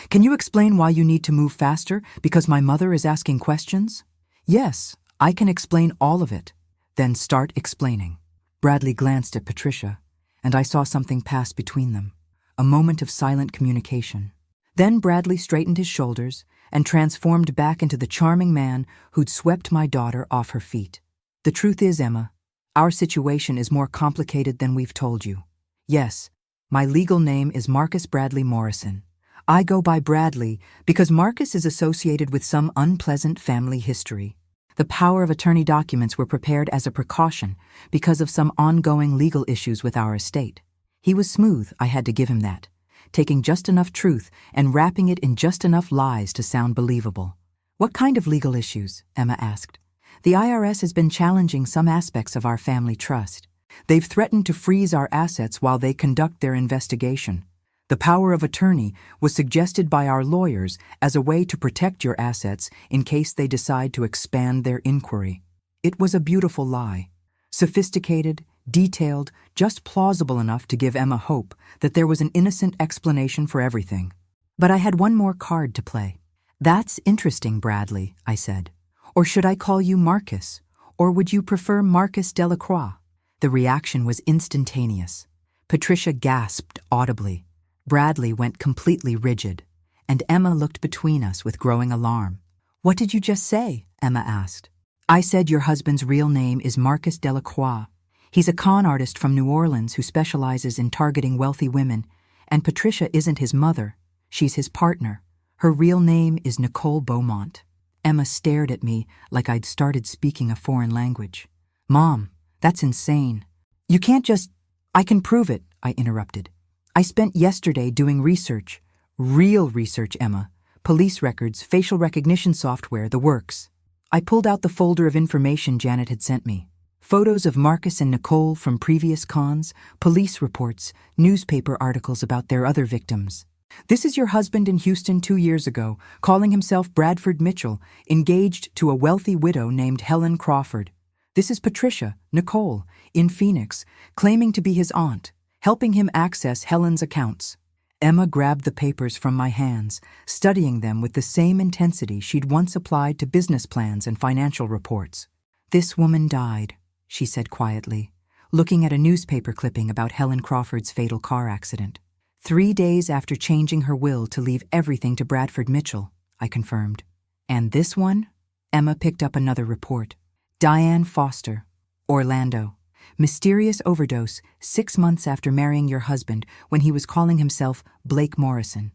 Can you explain why you need to move faster because my mother is asking questions? Yes, I can explain all of it. Then start explaining. Bradley glanced at Patricia, and I saw something pass between them. A moment of silent communication. Then Bradley straightened his shoulders and transformed back into the charming man who'd swept my daughter off her feet. The truth is, Emma, our situation is more complicated than we've told you. Yes, my legal name is Marcus Bradley Morrison. I go by Bradley because Marcus is associated with some unpleasant family history. The power of attorney documents were prepared as a precaution because of some ongoing legal issues with our estate. He was smooth, I had to give him that, taking just enough truth and wrapping it in just enough lies to sound believable. What kind of legal issues? Emma asked. The IRS has been challenging some aspects of our family trust. They've threatened to freeze our assets while they conduct their investigation. The power of attorney was suggested by our lawyers as a way to protect your assets in case they decide to expand their inquiry. It was a beautiful lie. Sophisticated, detailed, just plausible enough to give Emma hope that there was an innocent explanation for everything. But I had one more card to play. That's interesting, Bradley, I said. Or should I call you Marcus? Or would you prefer Marcus Delacroix? The reaction was instantaneous. Patricia gasped audibly. Bradley went completely rigid, and Emma looked between us with growing alarm. What did you just say? Emma asked. I said your husband's real name is Marcus Delacroix. He's a con artist from New Orleans who specializes in targeting wealthy women, and Patricia isn't his mother. She's his partner. Her real name is Nicole Beaumont. Emma stared at me like I'd started speaking a foreign language. Mom, that's insane. You can't just... I can prove it, I interrupted. I spent yesterday doing research. Real research, Emma. Police records, facial recognition software, the works. I pulled out the folder of information Janet had sent me. Photos of Marcus and Nicole from previous cons, police reports, newspaper articles about their other victims. This is your husband in Houston 2 years ago, calling himself Bradford Mitchell, engaged to a wealthy widow named Helen Crawford. This is Patricia, Nicole, in Phoenix, claiming to be his aunt, helping him access Helen's accounts. Emma grabbed the papers from my hands, studying them with the same intensity she'd once applied to business plans and financial reports. This woman died, she said quietly, looking at a newspaper clipping about Helen Crawford's fatal car accident. 3 days after changing her will to leave everything to Bradford Mitchell, I confirmed. And this one? Emma picked up another report. Diane Foster, Orlando. Mysterious overdose 6 months after marrying your husband when he was calling himself Blake Morrison.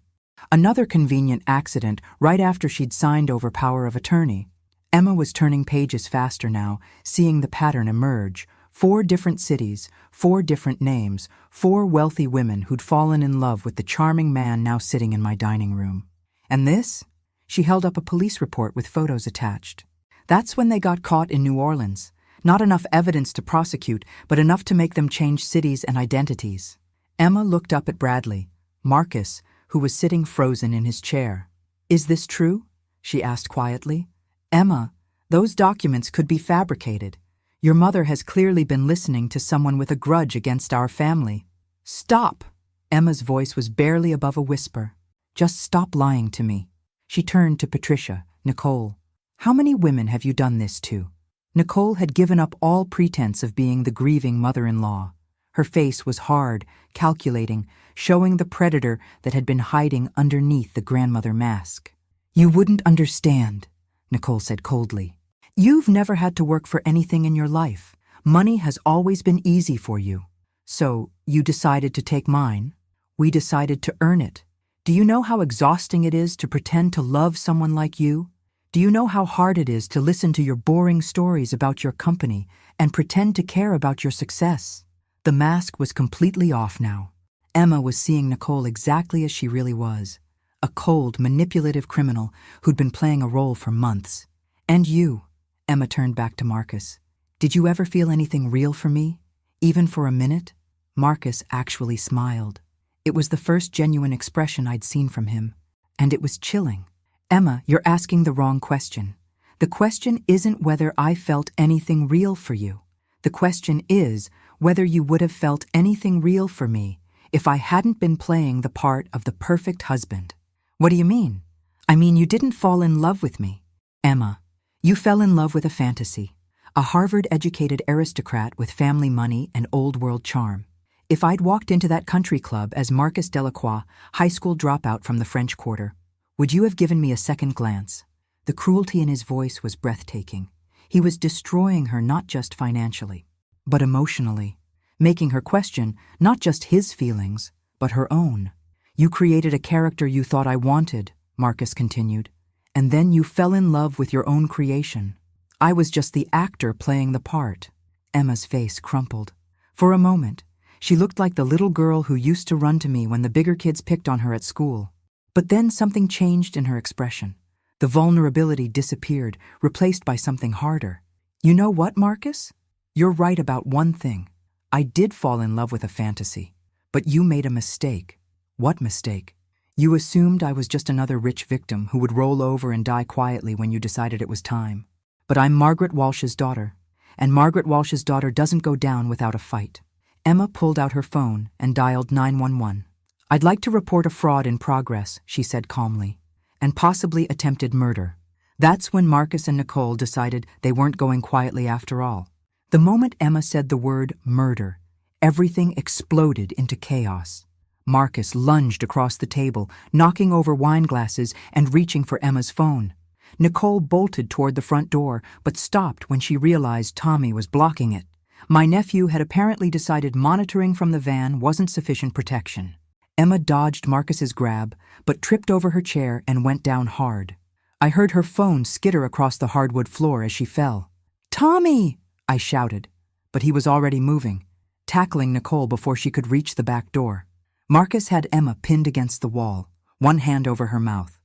Another convenient accident right after she'd signed over power of attorney. Emma was turning pages faster now, seeing the pattern emerge. 4 different cities, 4 different names, 4 wealthy women who'd fallen in love with the charming man now sitting in my dining room. And this? She held up a police report with photos attached. That's when they got caught in New Orleans. Not enough evidence to prosecute, but enough to make them change cities and identities. Emma looked up at Bradley, Marcus, who was sitting frozen in his chair. "Is this true?" she asked quietly. "Emma, those documents could be fabricated. Your mother has clearly been listening to someone with a grudge against our family." "Stop!" Emma's voice was barely above a whisper. "Just stop lying to me." She turned to Patricia, Nicole. "How many women have you done this to?" Nicole had given up all pretense of being the grieving mother-in-law. Her face was hard, calculating, showing the predator that had been hiding underneath the grandmother mask. "You wouldn't understand," Nicole said coldly. "You've never had to work for anything in your life. Money has always been easy for you. So, you decided to take mine. We decided to earn it. Do you know how exhausting it is to pretend to love someone like you? Do you know how hard it is to listen to your boring stories about your company and pretend to care about your success?" The mask was completely off now. Emma was seeing Nicole exactly as she really was. A cold, manipulative criminal who'd been playing a role for months. "And you," Emma turned back to Marcus. "Did you ever feel anything real for me? Even for a minute?" Marcus actually smiled. It was the first genuine expression I'd seen from him, and it was chilling. "Emma, you're asking the wrong question. The question isn't whether I felt anything real for you. The question is whether you would have felt anything real for me if I hadn't been playing the part of the perfect husband." "What do you mean?" "I mean you didn't fall in love with me. Emma, you fell in love with a fantasy. A Harvard-educated aristocrat with family money and old-world charm. If I'd walked into that country club as Marcus Delacroix, high school dropout from the French Quarter, would you have given me a second glance?" The cruelty in his voice was breathtaking. He was destroying her not just financially, but emotionally, making her question not just his feelings, but her own. "You created a character you thought I wanted," Marcus continued, "and then you fell in love with your own creation. I was just the actor playing the part." Emma's face crumpled. For a moment, she looked like the little girl who used to run to me when the bigger kids picked on her at school. But then something changed in her expression. The vulnerability disappeared, replaced by something harder. "You know what, Marcus? You're right about one thing. I did fall in love with a fantasy, but you made a mistake." "What mistake?" "You assumed I was just another rich victim who would roll over and die quietly when you decided it was time. But I'm Margaret Walsh's daughter, and Margaret Walsh's daughter doesn't go down without a fight." Emma pulled out her phone and dialed 911. "I'd like to report a fraud in progress," she said calmly, "and possibly attempted murder." That's when Marcus and Nicole decided they weren't going quietly after all. The moment Emma said the word murder, everything exploded into chaos. Marcus lunged across the table, knocking over wine glasses and reaching for Emma's phone. Nicole bolted toward the front door, but stopped when she realized Tommy was blocking it. My nephew had apparently decided monitoring from the van wasn't sufficient protection. Emma dodged Marcus's grab, but tripped over her chair and went down hard. I heard her phone skitter across the hardwood floor as she fell. "Tommy!" I shouted, but he was already moving, tackling Nicole before she could reach the back door. Marcus had Emma pinned against the wall, one hand over her mouth,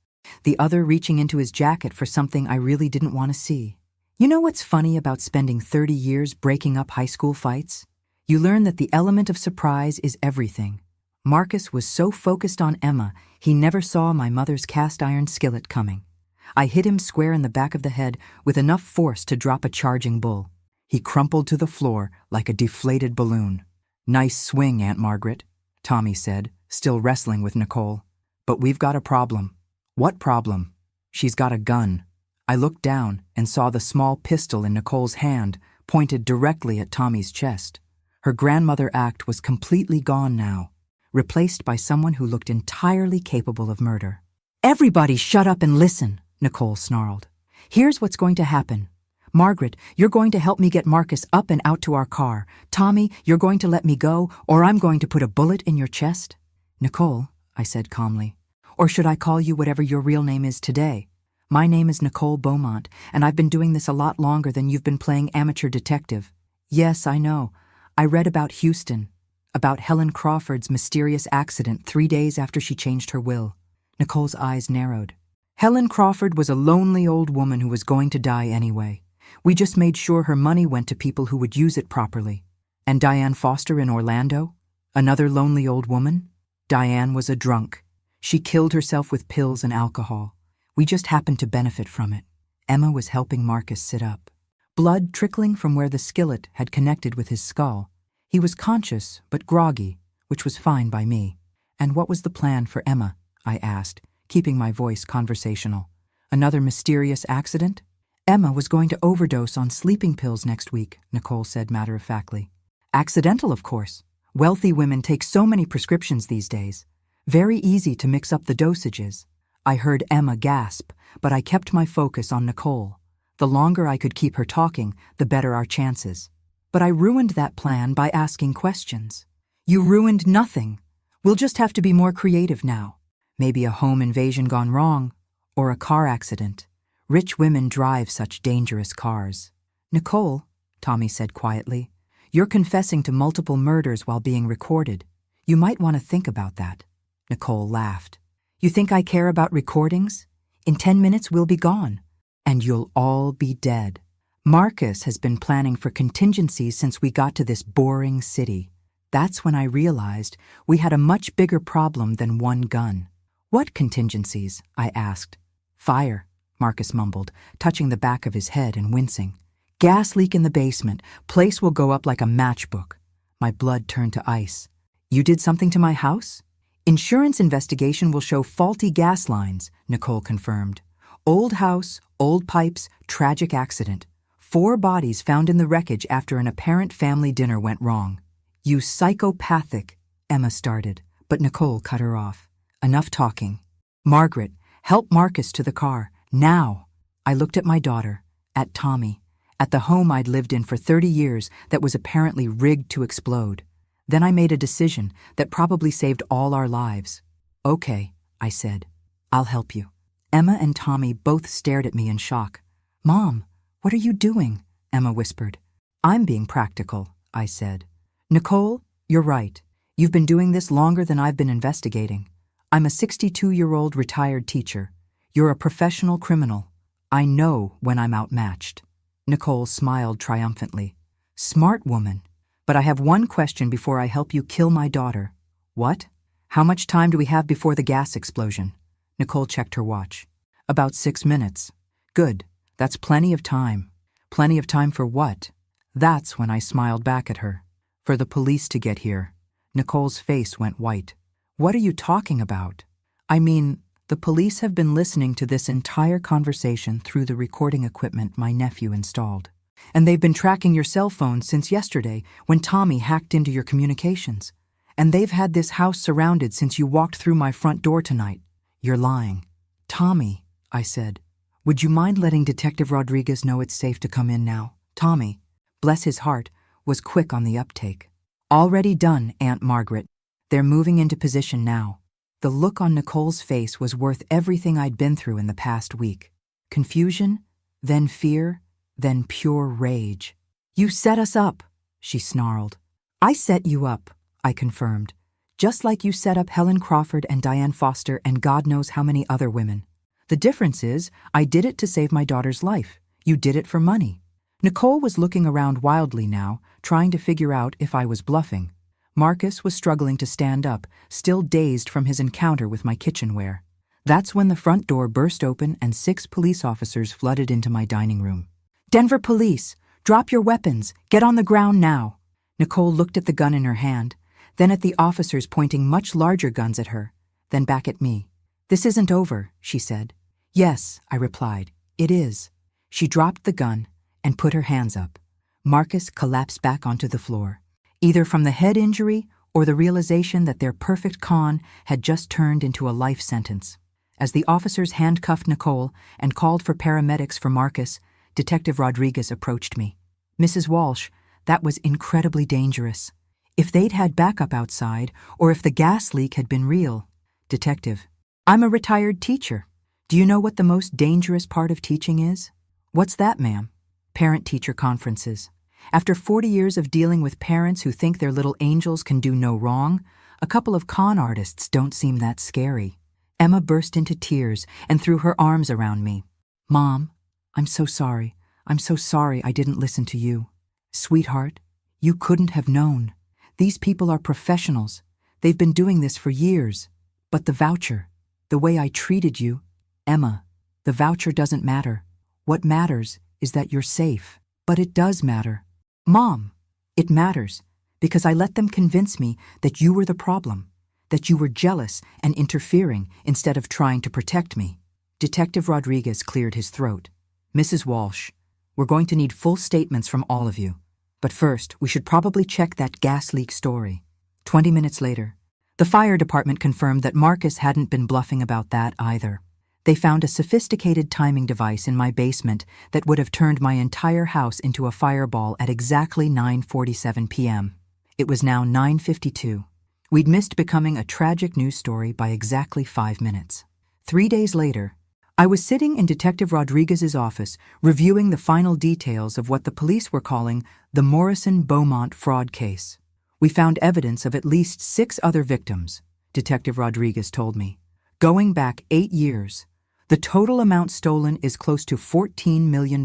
the other reaching into his jacket for something I really didn't want to see. You know what's funny about spending 30 years breaking up high school fights? You learn that the element of surprise is everything. Marcus was so focused on Emma, he never saw my mother's cast-iron skillet coming. I hit him square in the back of the head with enough force to drop a charging bull. He crumpled to the floor like a deflated balloon. "Nice swing, Aunt Margaret," Tommy said, still wrestling with Nicole. "But we've got a problem." "What problem?" "She's got a gun." I looked down and saw the small pistol in Nicole's hand pointed directly at Tommy's chest. Her grandmother act was completely gone now, replaced by someone who looked entirely capable of murder. "Everybody shut up and listen," Nicole snarled. "Here's what's going to happen. Margaret, you're going to help me get Marcus up and out to our car. Tommy, you're going to let me go, or I'm going to put a bullet in your chest." "Nicole," I said calmly, Or should I call you whatever your real name is today? My name is Nicole Beaumont, and I've been doing this a lot longer than you've been playing amateur detective. Yes, I know. I read about Houston, about Helen Crawford's mysterious accident 3 days after she changed her will. Nicole's eyes narrowed. Helen Crawford was a lonely old woman who was going to die anyway. We just made sure her money went to people who would use it properly. And Diane Foster in Orlando? Another lonely old woman? Diane was a drunk. She killed herself with pills and alcohol. We just happened to benefit from it. Emma was helping Marcus sit up. Blood trickling from where the skillet had connected with his skull. He was conscious, but groggy, which was fine by me. And what was the plan for Emma? I asked, keeping my voice conversational. Another mysterious accident? Emma was going to overdose on sleeping pills next week, Nicole said matter-of-factly. Accidental, of course. Wealthy women take so many prescriptions these days. Very easy to mix up the dosages. I heard Emma gasp, but I kept my focus on Nicole. The longer I could keep her talking, the better our chances. But I ruined that plan by asking questions. You ruined nothing. We'll just have to be more creative now. Maybe a home invasion gone wrong, or a car accident. Rich women drive such dangerous cars. Nicole, Tommy said quietly, you're confessing to multiple murders while being recorded. You might want to think about that. Nicole laughed. You think I care about recordings? In 10 minutes we'll be gone. And you'll all be dead. Marcus has been planning for contingencies since we got to this boring city. That's when I realized we had a much bigger problem than one gun. What contingencies? I asked. Fire, Marcus mumbled, touching the back of his head and wincing. Gas leak in the basement. Place will go up like a matchbook. My blood turned to ice. You did something to my house? Insurance investigation will show faulty gas lines, Nicole confirmed. Old house, old pipes, tragic accident. 4 bodies found in the wreckage after an apparent family dinner went wrong. You psychopathic, Emma started, but Nicole cut her off. Enough talking. Margaret, help Marcus to the car, now. I looked at my daughter, at Tommy, at the home I'd lived in for 30 years that was apparently rigged to explode. Then I made a decision that probably saved all our lives. Okay, I said. I'll help you. Emma and Tommy both stared at me in shock. Mom, what are you doing? Emma whispered. I'm being practical, I said. Nicole, you're right. You've been doing this longer than I've been investigating. I'm a 62-year-old retired teacher. You're a professional criminal. I know when I'm outmatched. Nicole smiled triumphantly. Smart woman. But I have one question before I help you kill my daughter. What? How much time do we have before the gas explosion? Nicole checked her watch. About 6 minutes. Good. That's plenty of time. Plenty of time for what? That's when I smiled back at her. For the police to get here. Nicole's face went white. What are you talking about? I mean, the police have been listening to this entire conversation through the recording equipment my nephew installed. And they've been tracking your cell phone since yesterday when Tommy hacked into your communications. And they've had this house surrounded since you walked through my front door tonight. You're lying. Tommy, I said, would you mind letting Detective Rodriguez know it's safe to come in now? Tommy, bless his heart, was quick on the uptake. Already done, Aunt Margaret. They're moving into position now. The look on Nicole's face was worth everything I'd been through in the past week. Confusion, then fear, then pure rage. You set us up, she snarled. I set you up, I confirmed. Just like you set up Helen Crawford and Diane Foster and God knows how many other women. The difference is, I did it to save my daughter's life. You did it for money. Nicole was looking around wildly now, trying to figure out if I was bluffing. Marcus was struggling to stand up, still dazed from his encounter with my kitchenware. That's when the front door burst open and 6 police officers flooded into my dining room. Denver police, drop your weapons, get on the ground now. Nicole looked at the gun in her hand, then at the officers pointing much larger guns at her, then back at me. This isn't over, she said. Yes, I replied, it is. She dropped the gun and put her hands up. Marcus collapsed back onto the floor, either from the head injury or the realization that their perfect con had just turned into a life sentence. As the officers handcuffed Nicole and called for paramedics for Marcus, Detective Rodriguez approached me. Mrs. Walsh, that was incredibly dangerous. If they'd had backup outside, or if the gas leak had been real. Detective, I'm a retired teacher. Do you know what the most dangerous part of teaching is? What's that, ma'am? Parent-teacher conferences. After 40 years of dealing with parents who think their little angels can do no wrong, a couple of con artists don't seem that scary. Emma burst into tears and threw her arms around me. Mom, I'm so sorry. I'm so sorry I didn't listen to you. Sweetheart, you couldn't have known. These people are professionals. They've been doing this for years. But the voucher, the way I treated you, Emma, the voucher doesn't matter. What matters is that you're safe. But it does matter. Mom, it matters because I let them convince me that you were the problem, that you were jealous and interfering instead of trying to protect me. Detective Rodriguez cleared his throat. Mrs. Walsh, we're going to need full statements from all of you. But first, we should probably check that gas leak story. 20 minutes later, the fire department confirmed that Marcus hadn't been bluffing about that either. They found a sophisticated timing device in my basement that would have turned my entire house into a fireball at exactly 9:47 p.m. It was now 9:52. We'd missed becoming a tragic news story by exactly 5 minutes. 3 days later, I was sitting in Detective Rodriguez's office reviewing the final details of what the police were calling the Morrison-Beaumont fraud case. We found evidence of at least 6 other victims, Detective Rodriguez told me. Going back 8 years, the total amount stolen is close to $14 million.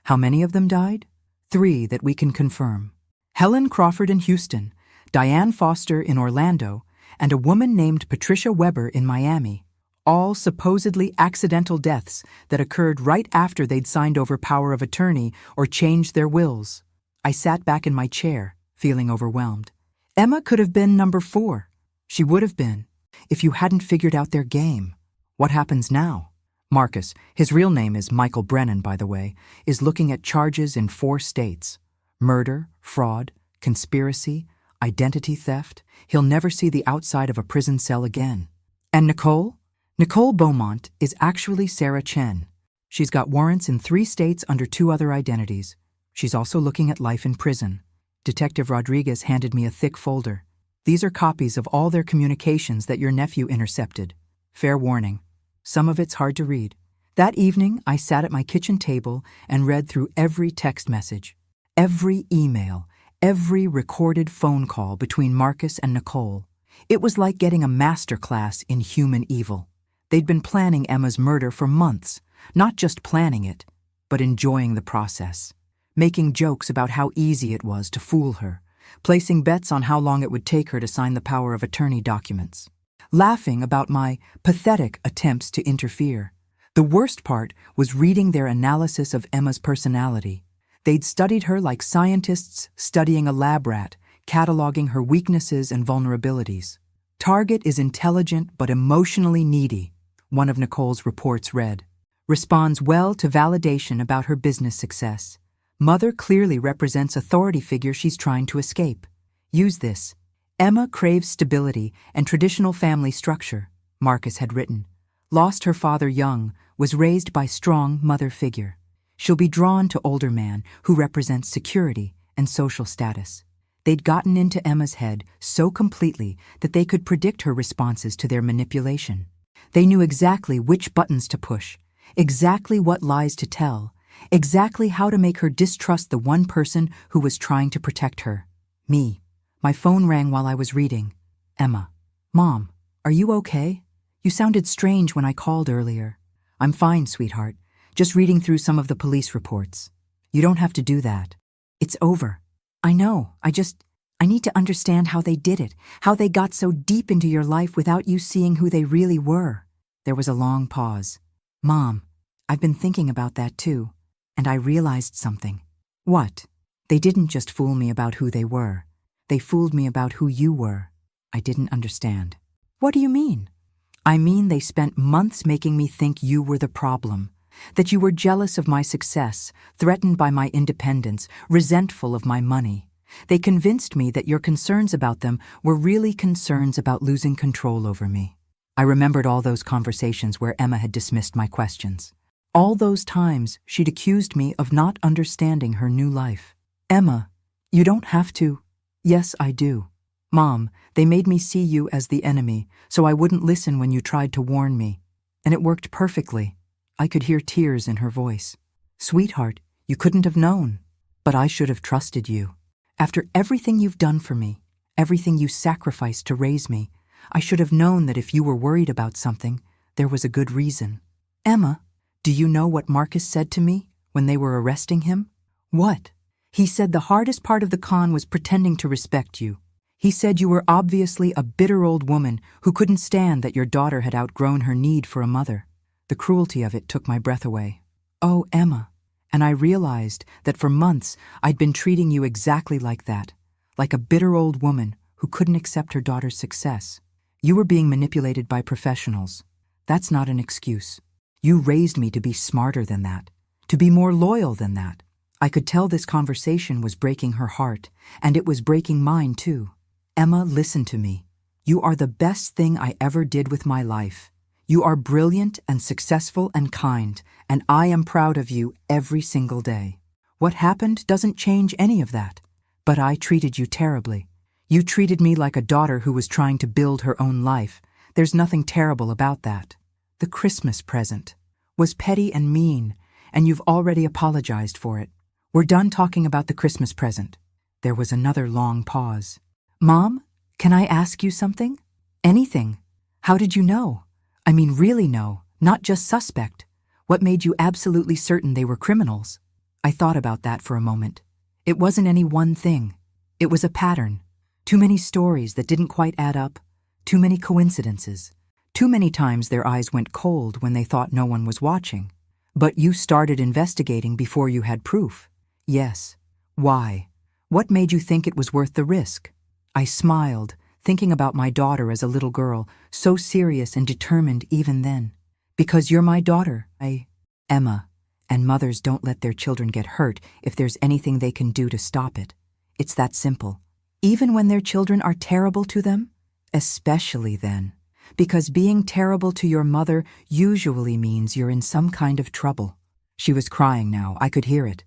How many of them died? 3 that we can confirm. Helen Crawford in Houston, Diane Foster in Orlando, and a woman named Patricia Weber in Miami. All supposedly accidental deaths that occurred right after they'd signed over power of attorney or changed their wills. I sat back in my chair, feeling overwhelmed. Emma could have been number 4. She would have been, if you hadn't figured out their game. What happens now? Marcus, his real name is Michael Brennan, by the way, is looking at charges in 4 states. Murder, fraud, conspiracy, identity theft. He'll never see the outside of a prison cell again. And Nicole? Nicole Beaumont is actually Sarah Chen. She's got warrants in 3 states under 2 other identities. She's also looking at life in prison. Detective Rodriguez handed me a thick folder. These are copies of all their communications that your nephew intercepted. Fair warning. Some of it's hard to read. That evening, I sat at my kitchen table and read through every text message, every email, every recorded phone call between Marcus and Nicole. It was like getting a master class in human evil. They'd been planning Emma's murder for months, not just planning it, but enjoying the process, making jokes about how easy it was to fool her, placing bets on how long it would take her to sign the power of attorney documents, laughing about my pathetic attempts to interfere. The worst part was reading their analysis of Emma's personality. They'd studied her like scientists studying a lab rat, cataloging her weaknesses and vulnerabilities. Target is intelligent but emotionally needy, one of Nicole's reports read. Responds well to validation about her business success. Mother clearly represents authority figure she's trying to escape. Use this. Emma craves stability and traditional family structure, Marcus had written. Lost her father young, was raised by strong mother figure. She'll be drawn to older man who represents security and social status. They'd gotten into Emma's head so completely that they could predict her responses to their manipulation. They knew exactly which buttons to push, exactly what lies to tell, exactly how to make her distrust the one person who was trying to protect her. Me. My phone rang while I was reading. Emma. Mom, are you okay? You sounded strange when I called earlier. I'm fine, sweetheart. Just reading through some of the police reports. You don't have to do that. It's over. I know. I need to understand how they did it, how they got so deep into your life without you seeing who they really were. There was a long pause. Mom, I've been thinking about that too, and I realized something. What? They didn't just fool me about who they were. They fooled me about who you were. I didn't understand. What do you mean? I mean they spent months making me think you were the problem, that you were jealous of my success, threatened by my independence, resentful of my money. They convinced me that your concerns about them were really concerns about losing control over me. I remembered all those conversations where Emma had dismissed my questions. All those times she'd accused me of not understanding her new life. Emma, you don't have to. Yes, I do. Mom, they made me see you as the enemy, so I wouldn't listen when you tried to warn me. And it worked perfectly. I could hear tears in her voice. Sweetheart, you couldn't have known. But I should have trusted you. After everything you've done for me, everything you sacrificed to raise me, I should have known that if you were worried about something, there was a good reason. Emma, do you know what Marcus said to me when they were arresting him? What? He said the hardest part of the con was pretending to respect you. He said you were obviously a bitter old woman who couldn't stand that your daughter had outgrown her need for a mother. The cruelty of it took my breath away. Oh, Emma. And I realized that for months I'd been treating you exactly like that, like a bitter old woman who couldn't accept her daughter's success. You were being manipulated by professionals. That's not an excuse. You raised me to be smarter than that, to be more loyal than that. I could tell this conversation was breaking her heart, and it was breaking mine too. Emma, listen to me. You are the best thing I ever did with my life. You are brilliant and successful and kind, and I am proud of you every single day. What happened doesn't change any of that. But I treated you terribly. You treated me like a daughter who was trying to build her own life. There's nothing terrible about that. The Christmas present was petty and mean, and you've already apologized for it. We're done talking about the Christmas present. There was another long pause. Mom, can I ask you something? Anything. How did you know? I mean, really know, not just suspect. What made you absolutely certain they were criminals? I thought about that for a moment. It wasn't any one thing. It was a pattern. Too many stories that didn't quite add up. Too many coincidences. Too many times their eyes went cold when they thought no one was watching. But you started investigating before you had proof. Yes. Why? What made you think it was worth the risk? I smiled, thinking about my daughter as a little girl, so serious and determined even then. Because you're my daughter, Emma, and mothers don't let their children get hurt if there's anything they can do to stop it. It's that simple. Even when their children are terrible to them? Especially then. Because being terrible to your mother usually means you're in some kind of trouble. She was crying now. I could hear it.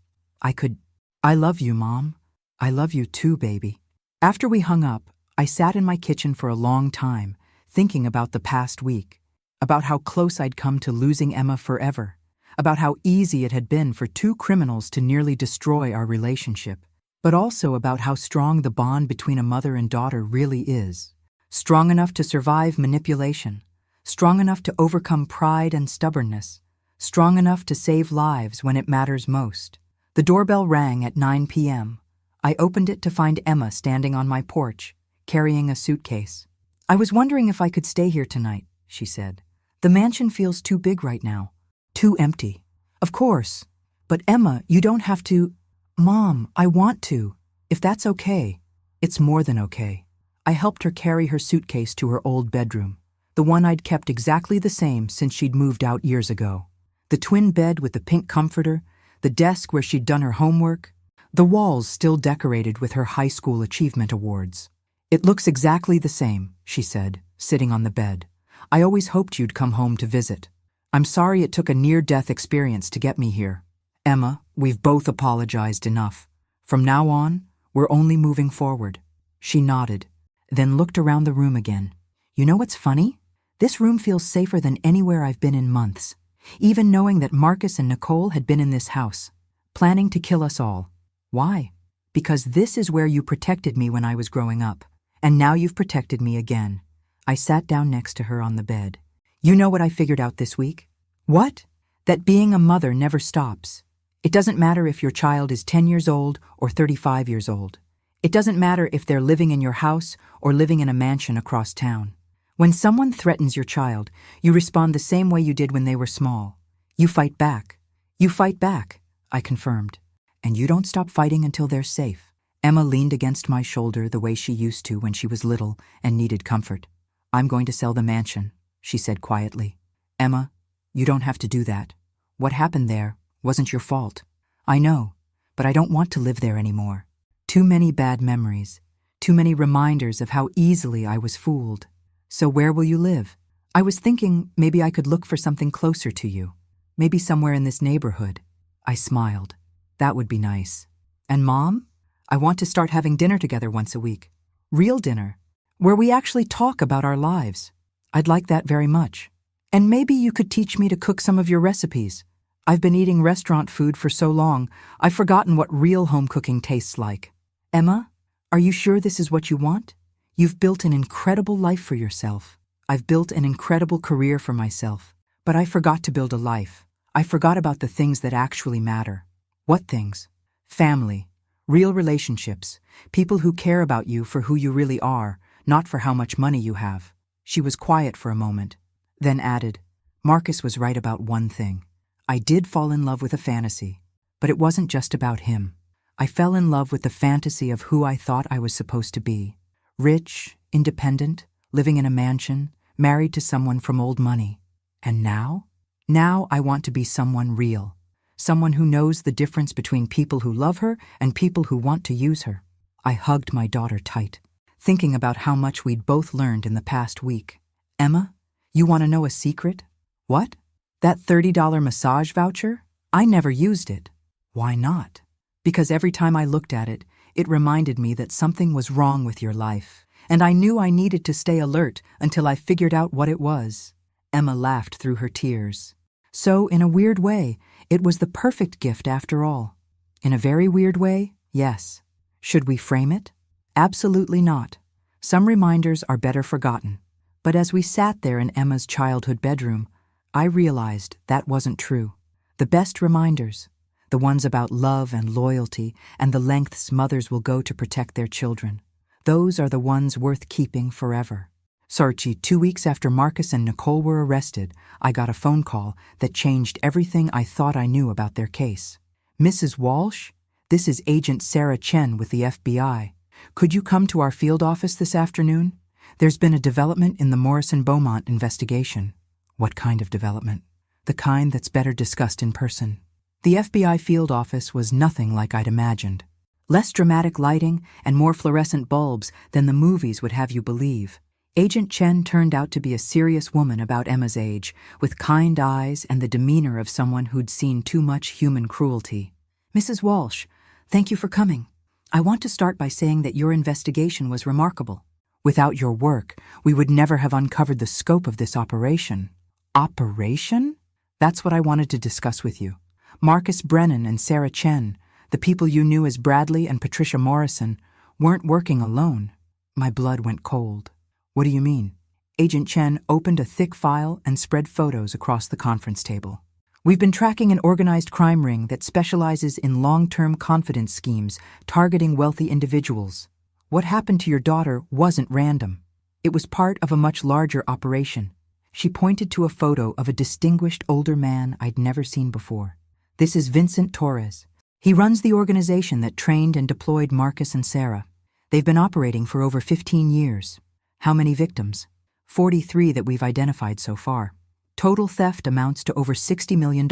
I love you, Mom. I love you too, baby. After we hung up, I sat in my kitchen for a long time, thinking about the past week, about how close I'd come to losing Emma forever, about how easy it had been for two criminals to nearly destroy our relationship, but also about how strong the bond between a mother and daughter really is. Strong enough to survive manipulation, strong enough to overcome pride and stubbornness, strong enough to save lives when it matters most. The doorbell rang at 9 p.m. I opened it to find Emma standing on my porch, carrying a suitcase. I was wondering if I could stay here tonight, she said. The mansion feels too big right now. Too empty. Of course. But Emma, you don't have to. Mom, I want to. If that's okay. It's more than okay. I helped her carry her suitcase to her old bedroom, the one I'd kept exactly the same since she'd moved out years ago. The twin bed with the pink comforter, the desk where she'd done her homework, the walls still decorated with her high school achievement awards. It looks exactly the same, she said, sitting on the bed. I always hoped you'd come home to visit. I'm sorry it took a near-death experience to get me here. Emma, we've both apologized enough. From now on, we're only moving forward. She nodded, then looked around the room again. You know what's funny? This room feels safer than anywhere I've been in months, even knowing that Marcus and Nicole had been in this house, planning to kill us all. Why? Because this is where you protected me when I was growing up, and now you've protected me again. I sat down next to her on the bed. You know what I figured out this week? What? That being a mother never stops. It doesn't matter if your child is 10 years old or 35 years old. It doesn't matter if they're living in your house or living in a mansion across town. When someone threatens your child, you respond the same way you did when they were small. You fight back. You fight back, I confirmed. And you don't stop fighting until they're safe. Emma leaned against my shoulder the way she used to when she was little and needed comfort. I'm going to sell the mansion, she said quietly. Emma, you don't have to do that. What happened there wasn't your fault. I know, but I don't want to live there anymore. Too many bad memories. Too many reminders of how easily I was fooled. So where will you live? I was thinking maybe I could look for something closer to you. Maybe somewhere in this neighborhood. I smiled. That would be nice. And Mom? I want to start having dinner together once a week. Real dinner, where we actually talk about our lives. I'd like that very much. And maybe you could teach me to cook some of your recipes. I've been eating restaurant food for so long, I've forgotten what real home cooking tastes like. Emma, are you sure this is what you want? You've built an incredible life for yourself. I've built an incredible career for myself. But I forgot to build a life. I forgot about the things that actually matter. What things? Family, real relationships, people who care about you for who you really are, not for how much money you have. She was quiet for a moment, then added, Marcus was right about one thing. I did fall in love with a fantasy, but it wasn't just about him. I fell in love with the fantasy of who I thought I was supposed to be. Rich, independent, living in a mansion, married to someone from old money. And now? Now I want to be someone real. Someone who knows the difference between people who love her and people who want to use her. I hugged my daughter tight, thinking about how much we'd both learned in the past week. Emma, you want to know a secret? What? That $30 massage voucher? I never used it. Why not? Because every time I looked at it, it reminded me that something was wrong with your life, and I knew I needed to stay alert until I figured out what it was. Emma laughed through her tears. So, in a weird way, it was the perfect gift after all. In a very weird way, yes. Should we frame it? Absolutely not. Some reminders are better forgotten. But as we sat there in Emma's childhood bedroom, I realized that wasn't true. The best reminders, the ones about love and loyalty and the lengths mothers will go to protect their children, those are the ones worth keeping forever. Sarchi, 2 weeks after Marcus and Nicole were arrested, I got a phone call that changed everything I thought I knew about their case. Mrs. Walsh, this is Agent Sarah Chen with the FBI. Could you come to our field office this afternoon? There's been a development in the Morrison-Beaumont investigation. What kind of development? The kind that's better discussed in person. The FBI field office was nothing like I'd imagined. Less dramatic lighting and more fluorescent bulbs than the movies would have you believe. Agent Chen turned out to be a serious woman about Emma's age, with kind eyes and the demeanor of someone who'd seen too much human cruelty. Mrs. Walsh, thank you for coming. I want to start by saying that your investigation was remarkable. Without your work, we would never have uncovered the scope of this operation. Operation? That's what I wanted to discuss with you. Marcus Brennan and Sarah Chen, the people you knew as Bradley and Patricia Morrison, weren't working alone. My blood went cold. What do you mean? Agent Chen opened a thick file and spread photos across the conference table. We've been tracking an organized crime ring that specializes in long-term confidence schemes targeting wealthy individuals. What happened to your daughter wasn't random. It was part of a much larger operation. She pointed to a photo of a distinguished older man I'd never seen before. This is Vincent Torres. He runs the organization that trained and deployed Marcus and Sarah. They've been operating for over 15 years. How many victims? 43 that we've identified so far. Total theft amounts to over $60 million.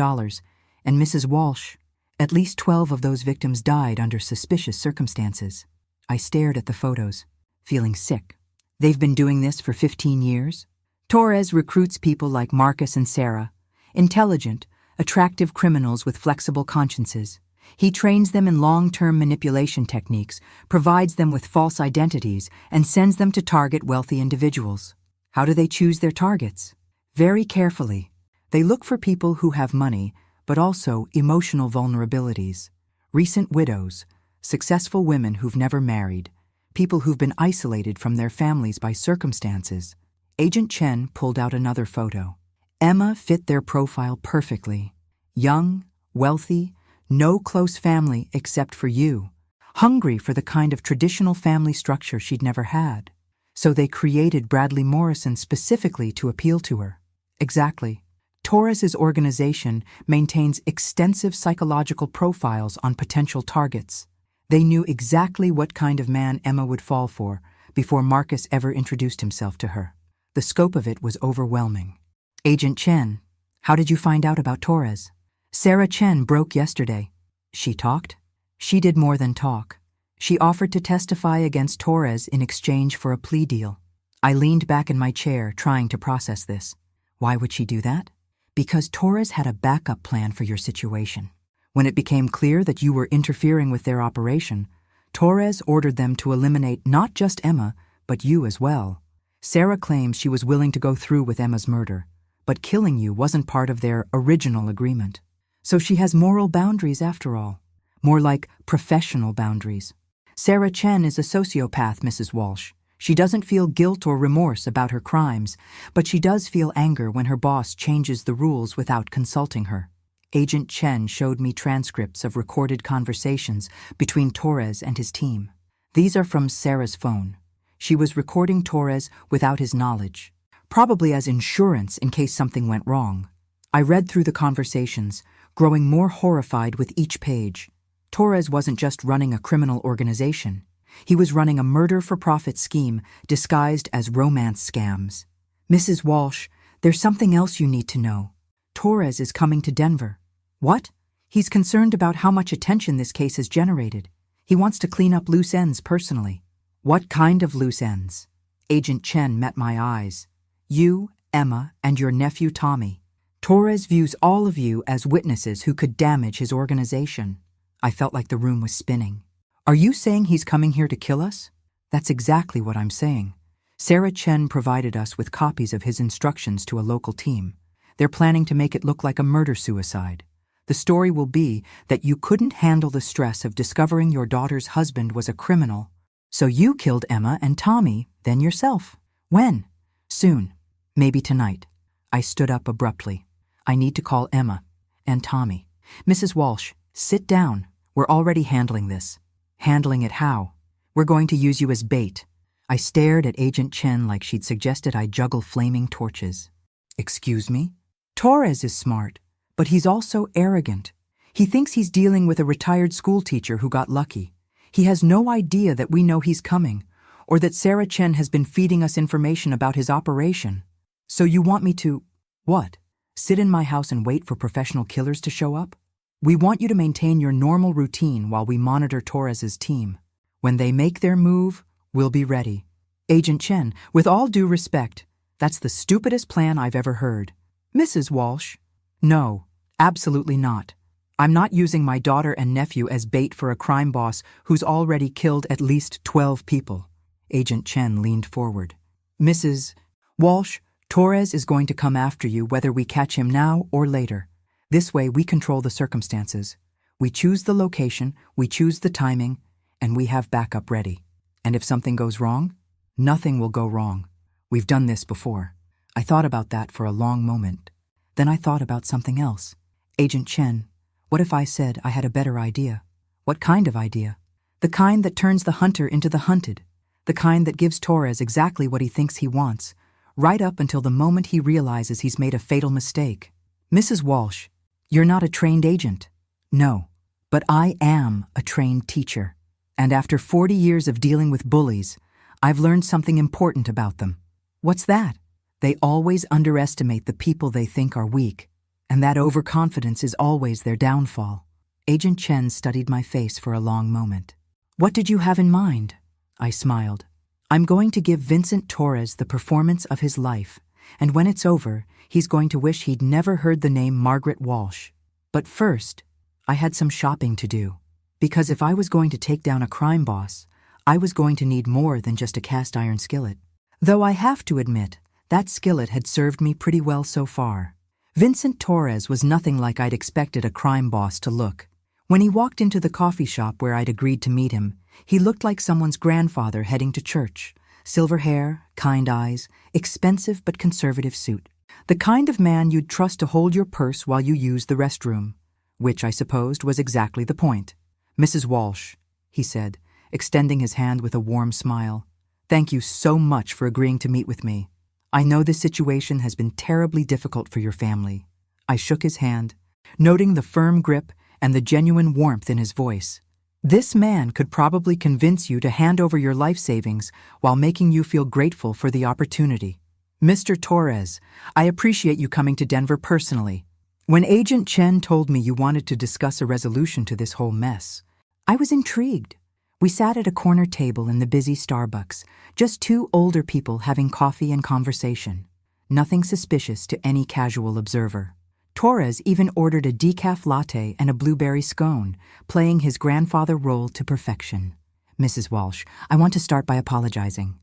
And Mrs. Walsh, at least 12 of those victims died under suspicious circumstances. I stared at the photos, feeling sick. They've been doing this for 15 years? Torres recruits people like Marcus and Sarah, intelligent, attractive criminals with flexible consciences. He trains them in long-term manipulation techniques, provides them with false identities, and sends them to target wealthy individuals. How do they choose their targets? Very carefully. They look for people who have money, but also emotional vulnerabilities. Recent widows, successful women who've never married, people who've been isolated from their families by circumstances. Agent Chen pulled out another photo. Emma fit their profile perfectly. Young, wealthy, no close family except for you. Hungry for the kind of traditional family structure she'd never had. So they created Bradley Morrison specifically to appeal to her. Exactly. Torres's organization maintains extensive psychological profiles on potential targets. They knew exactly what kind of man Emma would fall for before Marcus ever introduced himself to her. The scope of it was overwhelming. Agent Chen, how did you find out about Torres? Sarah Chen broke yesterday. She talked? She did more than talk. She offered to testify against Torres in exchange for a plea deal. I leaned back in my chair, trying to process this. Why would she do that? Because Torres had a backup plan for your situation. When it became clear that you were interfering with their operation, Torres ordered them to eliminate not just Emma, but you as well. Sarah claims she was willing to go through with Emma's murder, but killing you wasn't part of their original agreement. So she has moral boundaries after all. More like professional boundaries. Sarah Chen is a sociopath, Mrs. Walsh. She doesn't feel guilt or remorse about her crimes, but she does feel anger when her boss changes the rules without consulting her. Agent Chen showed me transcripts of recorded conversations between Torres and his team. These are from Sarah's phone. She was recording Torres without his knowledge, probably as insurance in case something went wrong. I read through the conversations, growing more horrified with each page. Torres wasn't just running a criminal organization. He was running a murder-for-profit scheme disguised as romance scams. Mrs. Walsh, there's something else you need to know. Torres is coming to Denver. What? He's concerned about how much attention this case has generated. He wants to clean up loose ends personally. What kind of loose ends? Agent Chen met my eyes. You, Emma, and your nephew Tommy. Torres views all of you as witnesses who could damage his organization. I felt like the room was spinning. Are you saying he's coming here to kill us? That's exactly what I'm saying. Sarah Chen provided us with copies of his instructions to a local team. They're planning to make it look like a murder-suicide. The story will be that you couldn't handle the stress of discovering your daughter's husband was a criminal, so you killed Emma and Tommy, then yourself. When? Soon. Maybe tonight. I stood up abruptly. I need to call Emma and Tommy. Mrs. Walsh, sit down. We're already handling this. Handling it how? We're going to use you as bait. I stared at Agent Chen like she'd suggested I juggle flaming torches. Excuse me? Torres is smart, but he's also arrogant. He thinks he's dealing with a retired school teacher who got lucky. He has no idea that we know he's coming, or that Sarah Chen has been feeding us information about his operation. So you want me to, what? Sit in my house and wait for professional killers to show up? We want you to maintain your normal routine while we monitor Torres's team. When they make their move, we'll be ready. Agent Chen, with all due respect, that's the stupidest plan I've ever heard. Mrs. Walsh? No, absolutely not. I'm not using my daughter and nephew as bait for a crime boss who's already killed at least 12 people. Agent Chen leaned forward. Mrs. Walsh, Torres is going to come after you whether we catch him now or later. This way we control the circumstances. We choose the location, we choose the timing, and we have backup ready. And if something goes wrong, nothing will go wrong. We've done this before. I thought about that for a long moment. Then I thought about something else. Agent Chen, what if I said I had a better idea? What kind of idea? The kind that turns the hunter into the hunted. The kind that gives Torres exactly what he thinks he wants, right up until the moment he realizes he's made a fatal mistake. Mrs. Walsh, you're not a trained agent. No, but I am a trained teacher. And after 40 years of dealing with bullies, I've learned something important about them. What's that? They always underestimate the people they think are weak, and that overconfidence is always their downfall. Agent Chen studied my face for a long moment. What did you have in mind? I smiled. I'm going to give Vincent Torres the performance of his life, and when it's over, he's going to wish he'd never heard the name Margaret Walsh. But first, I had some shopping to do. Because if I was going to take down a crime boss, I was going to need more than just a cast iron skillet. Though I have to admit, that skillet had served me pretty well so far. Vincent Torres was nothing like I'd expected a crime boss to look. When he walked into the coffee shop where I'd agreed to meet him, he looked like someone's grandfather heading to church. Silver hair, kind eyes, expensive but conservative suit. The kind of man you'd trust to hold your purse while you used the restroom, which I supposed was exactly the point. Mrs. Walsh, he said, extending his hand with a warm smile. Thank you so much for agreeing to meet with me. I know this situation has been terribly difficult for your family. I shook his hand, noting the firm grip and the genuine warmth in his voice. This man could probably convince you to hand over your life savings while making you feel grateful for the opportunity. Mr. Torres, I appreciate you coming to Denver personally. When Agent Chen told me you wanted to discuss a resolution to this whole mess, I was intrigued. We sat at a corner table in the busy Starbucks, just two older people having coffee and conversation. Nothing suspicious to any casual observer. Torres even ordered a decaf latte and a blueberry scone, playing his grandfather role to perfection. Mrs. Walsh, I want to start by apologizing.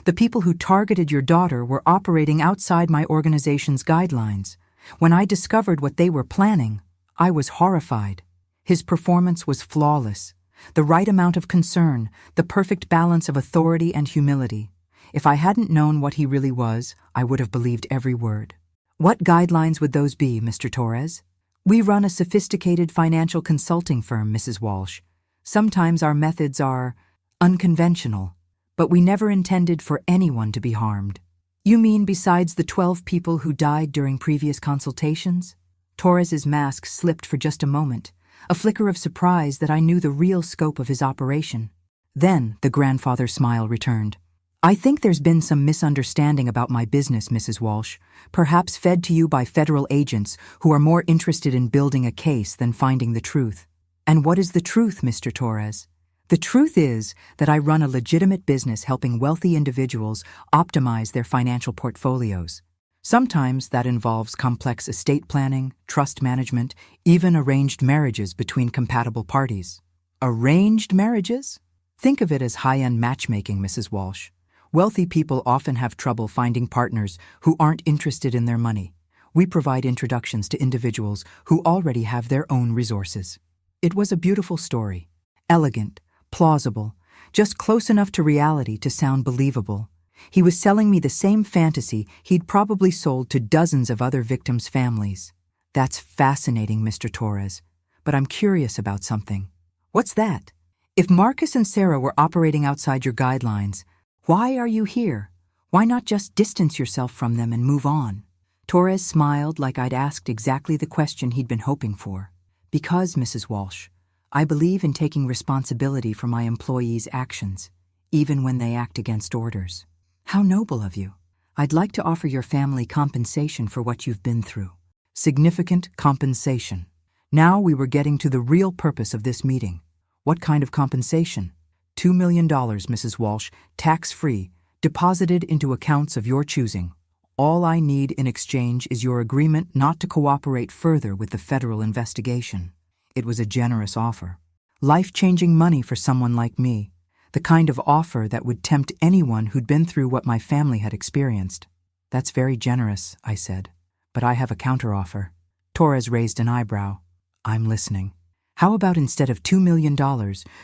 The people who targeted your daughter were operating outside my organization's guidelines. When I discovered what they were planning, I was horrified. His performance was flawless. The right amount of concern, the perfect balance of authority and humility. If I hadn't known what he really was, I would have believed every word. What guidelines would those be, Mr. Torres? We run a sophisticated financial consulting firm, Mrs. Walsh. Sometimes our methods are unconventional, but we never intended for anyone to be harmed. You mean besides the 12 people who died during previous consultations? Torres's mask slipped for just a moment, a flicker of surprise that I knew the real scope of his operation. Then the grandfather's smile returned. I think there's been some misunderstanding about my business, Mrs. Walsh, perhaps fed to you by federal agents who are more interested in building a case than finding the truth. And what is the truth, Mr. Torres? The truth is that I run a legitimate business helping wealthy individuals optimize their financial portfolios. Sometimes that involves complex estate planning, trust management, even arranged marriages between compatible parties. Arranged marriages? Think of it as high-end matchmaking, Mrs. Walsh. Wealthy people often have trouble finding partners who aren't interested in their money. We provide introductions to individuals who already have their own resources. It was a beautiful story. Elegant, plausible, just close enough to reality to sound believable. He was selling me the same fantasy he'd probably sold to dozens of other victims' families. That's fascinating, Mr. Torres. But I'm curious about something. What's that? If Marcus and Sarah were operating outside your guidelines, why are you here? Why not just distance yourself from them and move on? Torres smiled like I'd asked exactly the question he'd been hoping for. Because, Mrs. Walsh, I believe in taking responsibility for my employees' actions, even when they act against orders. How noble of you. I'd like to offer your family compensation for what you've been through. Significant compensation. Now we were getting to the real purpose of this meeting. What kind of compensation? $2 million, Mrs. Walsh, tax-free, deposited into accounts of your choosing. All I need in exchange is your agreement not to cooperate further with the federal investigation. It was a generous offer. Life-changing money for someone like me. The kind of offer that would tempt anyone who'd been through what my family had experienced. That's very generous, I said. But I have a counteroffer. Torres raised an eyebrow. I'm listening. How about instead of $2 million,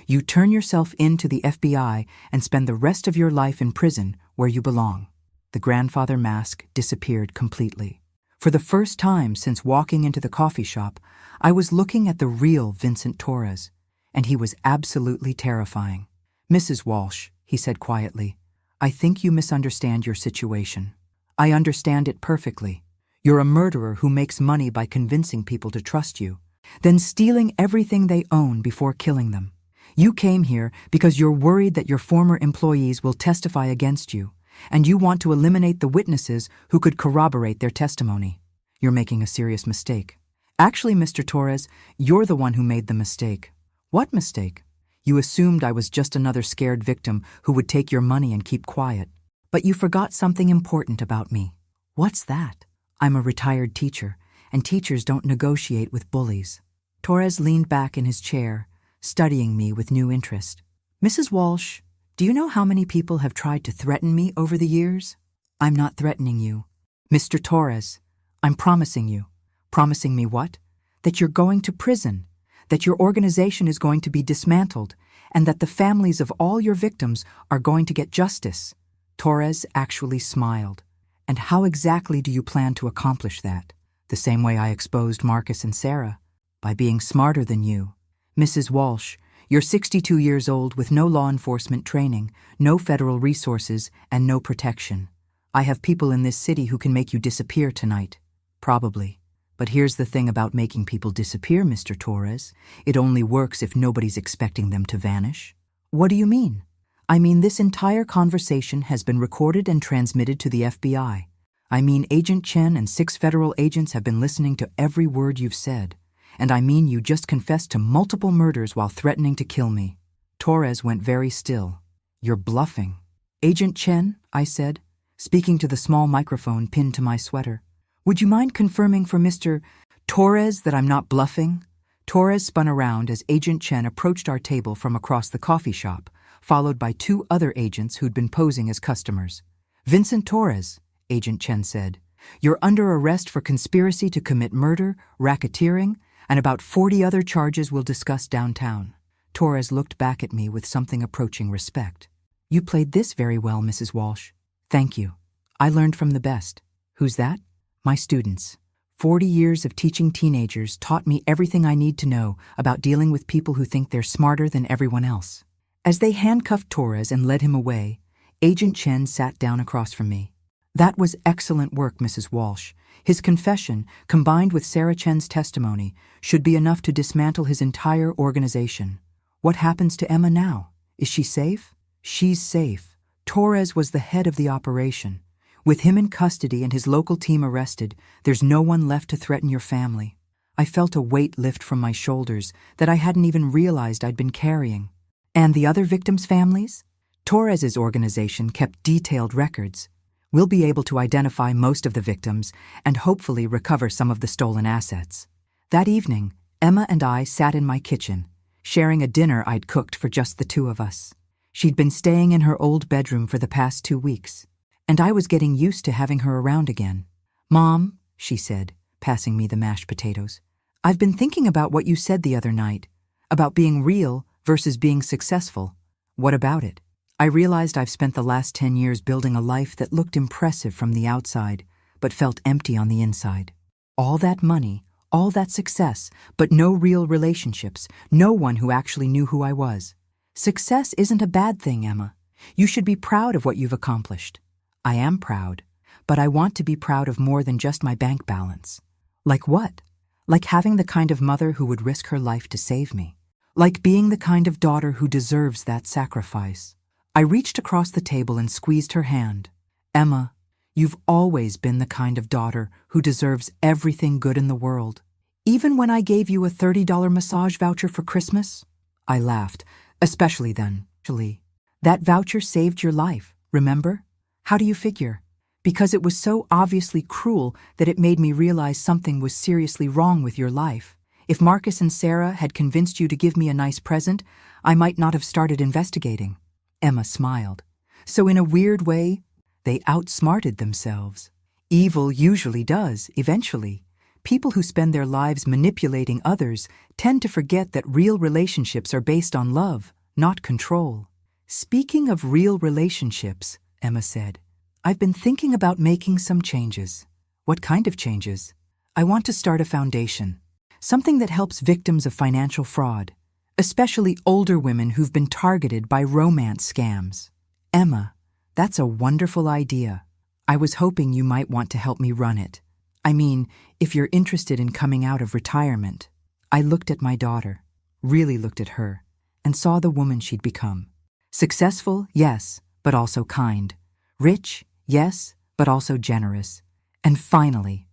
you turn yourself in to the FBI and spend the rest of your life in prison where you belong? The grandfather mask disappeared completely. For the first time since walking into the coffee shop, I was looking at the real Vincent Torres, and he was absolutely terrifying. Mrs. Walsh, he said quietly, I think you misunderstand your situation. I understand it perfectly. You're a murderer who makes money by convincing people to trust you, then stealing everything they own before killing them. You came here because you're worried that your former employees will testify against you, and you want to eliminate the witnesses who could corroborate their testimony. You're making a serious mistake. Actually, Mr. Torres, you're the one who made the mistake. What mistake? You assumed I was just another scared victim who would take your money and keep quiet. But you forgot something important about me. What's that? I'm a retired teacher, and teachers don't negotiate with bullies. Torres leaned back in his chair, studying me with new interest. Mrs. Walsh, do you know how many people have tried to threaten me over the years? I'm not threatening you. Mr. Torres, I'm promising you. Promising me what? That you're going to prison, that your organization is going to be dismantled, and that the families of all your victims are going to get justice. Torres actually smiled. And how exactly do you plan to accomplish that? The same way I exposed Marcus and Sarah, by being smarter than you. Mrs. Walsh, you're 62 years old with no law enforcement training, no federal resources, and no protection. I have people in this city who can make you disappear tonight. Probably. But here's the thing about making people disappear, Mr. Torres. It only works if nobody's expecting them to vanish. What do you mean? I mean this entire conversation has been recorded and transmitted to the FBI. I mean Agent Chen and 6 federal agents have been listening to every word you've said. And I mean you just confessed to multiple murders while threatening to kill me. Torres went very still. You're bluffing. Agent Chen, I said, speaking to the small microphone pinned to my sweater. Would you mind confirming for Mr. Torres that I'm not bluffing? Torres spun around as Agent Chen approached our table from across the coffee shop, followed by 2 other agents who'd been posing as customers. "Vincent Torres," Agent Chen said, "you're under arrest for conspiracy to commit murder, racketeering, and about 40 other charges we'll discuss downtown." Torres looked back at me with something approaching respect. "You played this very well, Mrs. Walsh." "Thank you. I learned from the best." "Who's that?" "My students. 40 years of teaching teenagers taught me everything I need to know about dealing with people who think they're smarter than everyone else." As they handcuffed Torres and led him away, Agent Chen sat down across from me. "That was excellent work, Mrs. Walsh. His confession, combined with Sarah Chen's testimony, should be enough to dismantle his entire organization. What happens to Emma now? Is she safe?" "She's safe. Torres was the head of the operation. With him in custody and his local team arrested, there's no one left to threaten your family." I felt a weight lift from my shoulders that I hadn't even realized I'd been carrying. "And the other victims' families?" "Torres's organization kept detailed records. We'll be able to identify most of the victims and hopefully recover some of the stolen assets." That evening, Emma and I sat in my kitchen, sharing a dinner I'd cooked for just the 2 of us. She'd been staying in her old bedroom for the past 2 weeks, and I was getting used to having her around again. "Mom," she said, passing me the mashed potatoes, "I've been thinking about what you said the other night, about being real versus being successful." "What about it?" "I realized I've spent the last 10 years building a life that looked impressive from the outside, but felt empty on the inside. All that money, all that success, but no real relationships, no one who actually knew who I was. Success isn't a bad thing, Emma. You should be proud of what you've accomplished." "I am proud, but I want to be proud of more than just my bank balance." "Like what?" "Like having the kind of mother who would risk her life to save me. Like being the kind of daughter who deserves that sacrifice." I reached across the table and squeezed her hand. "Emma, you've always been the kind of daughter who deserves everything good in the world. Even when I gave you a $30 massage voucher for Christmas?" I laughed. "Especially then. Actually, that voucher saved your life, remember?" "How do you figure?" "Because it was so obviously cruel that it made me realize something was seriously wrong with your life. If Marcus and Sarah had convinced you to give me a nice present, I might not have started investigating." Emma smiled. "So in a weird way, they outsmarted themselves. Evil usually does, eventually. People who spend their lives manipulating others tend to forget that real relationships are based on love, not control." "Speaking of real relationships," Emma said, "I've been thinking about making some changes." "What kind of changes?" "I want to start a foundation. Something that helps victims of financial fraud, especially older women who've been targeted by romance scams." "Emma, that's a wonderful idea. I was hoping you might want to help me run it. I mean, if you're interested in coming out of retirement." I looked at my daughter, really looked at her, and saw the woman she'd become. Successful, yes, but also kind. Rich, yes, but also generous. And finally,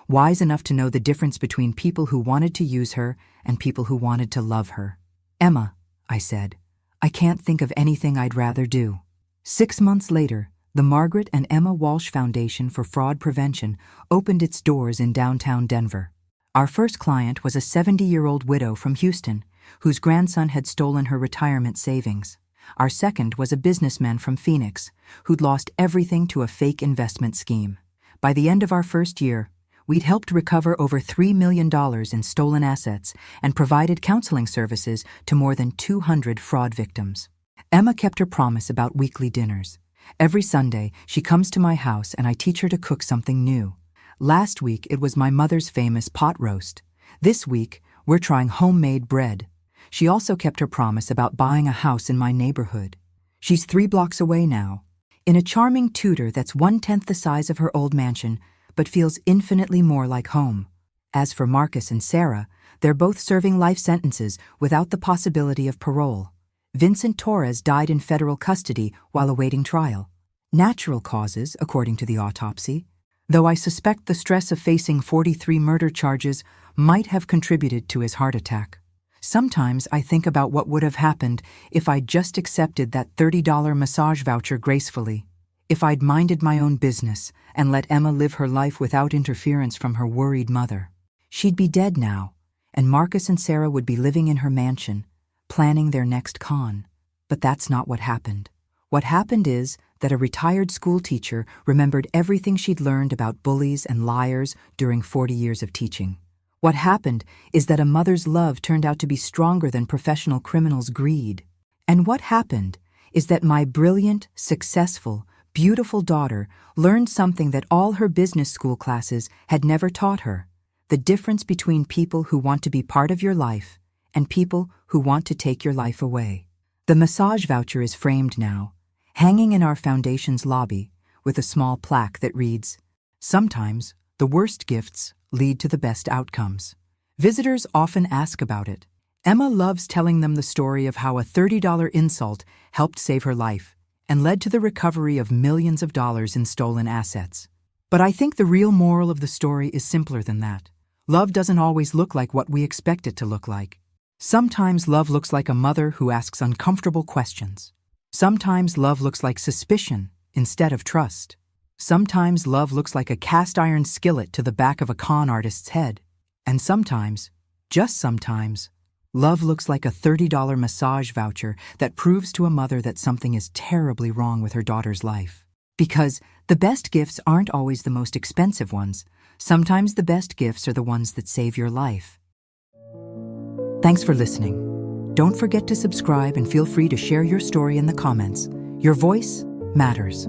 wise enough to know the difference between people who wanted to use her and people who wanted to love her. "Emma," I said, "I can't think of anything I'd rather do." 6 months later, the Margaret and Emma Walsh Foundation for Fraud Prevention opened its doors in downtown Denver. Our first client was a 70-year-old widow from Houston, whose grandson had stolen her retirement savings. Our second was a businessman from Phoenix, who'd lost everything to a fake investment scheme. By the end of our first year, we'd helped recover over $3 million in stolen assets and provided counseling services to more than 200 fraud victims. Emma kept her promise about weekly dinners. Every Sunday, she comes to my house and I teach her to cook something new. Last week, it was my mother's famous pot roast. This week, we're trying homemade bread. She also kept her promise about buying a house in my neighborhood. She's 3 blocks away now, in a charming Tudor that's 1/10 the size of her old mansion, but feels infinitely more like home. As for Marcus and Sarah, they're both serving life sentences without the possibility of parole. Vincent Torres died in federal custody while awaiting trial. Natural causes, according to the autopsy, though I suspect the stress of facing 43 murder charges might have contributed to his heart attack. Sometimes I think about what would have happened if I'd just accepted that $30 massage voucher gracefully, if I'd minded my own business and let Emma live her life without interference from her worried mother. She'd be dead now, and Marcus and Sarah would be living in her mansion, planning their next con. But that's not what happened. What happened is that a retired school teacher remembered everything she'd learned about bullies and liars during 40 years of teaching. What happened is that a mother's love turned out to be stronger than professional criminals' greed. And what happened is that my brilliant, successful, beautiful daughter learned something that all her business school classes had never taught her: the difference between people who want to be part of your life and people who want to take your life away. The massage voucher is framed now, hanging in our foundation's lobby with a small plaque that reads, "Sometimes the worst gifts lead to the best outcomes." Visitors often ask about it. Emma loves telling them the story of how a $30 insult helped save her life and led to the recovery of millions of dollars in stolen assets. But I think the real moral of the story is simpler than that. Love doesn't always look like what we expect it to look like. Sometimes love looks like a mother who asks uncomfortable questions. Sometimes love looks like suspicion instead of trust. Sometimes love looks like a cast iron skillet to the back of a con artist's head. And sometimes, just sometimes, love looks like a $30 massage voucher that proves to a mother that something is terribly wrong with her daughter's life. Because the best gifts aren't always the most expensive ones. Sometimes the best gifts are the ones that save your life. Thanks for listening. Don't forget to subscribe and feel free to share your story in the comments. Your voice matters.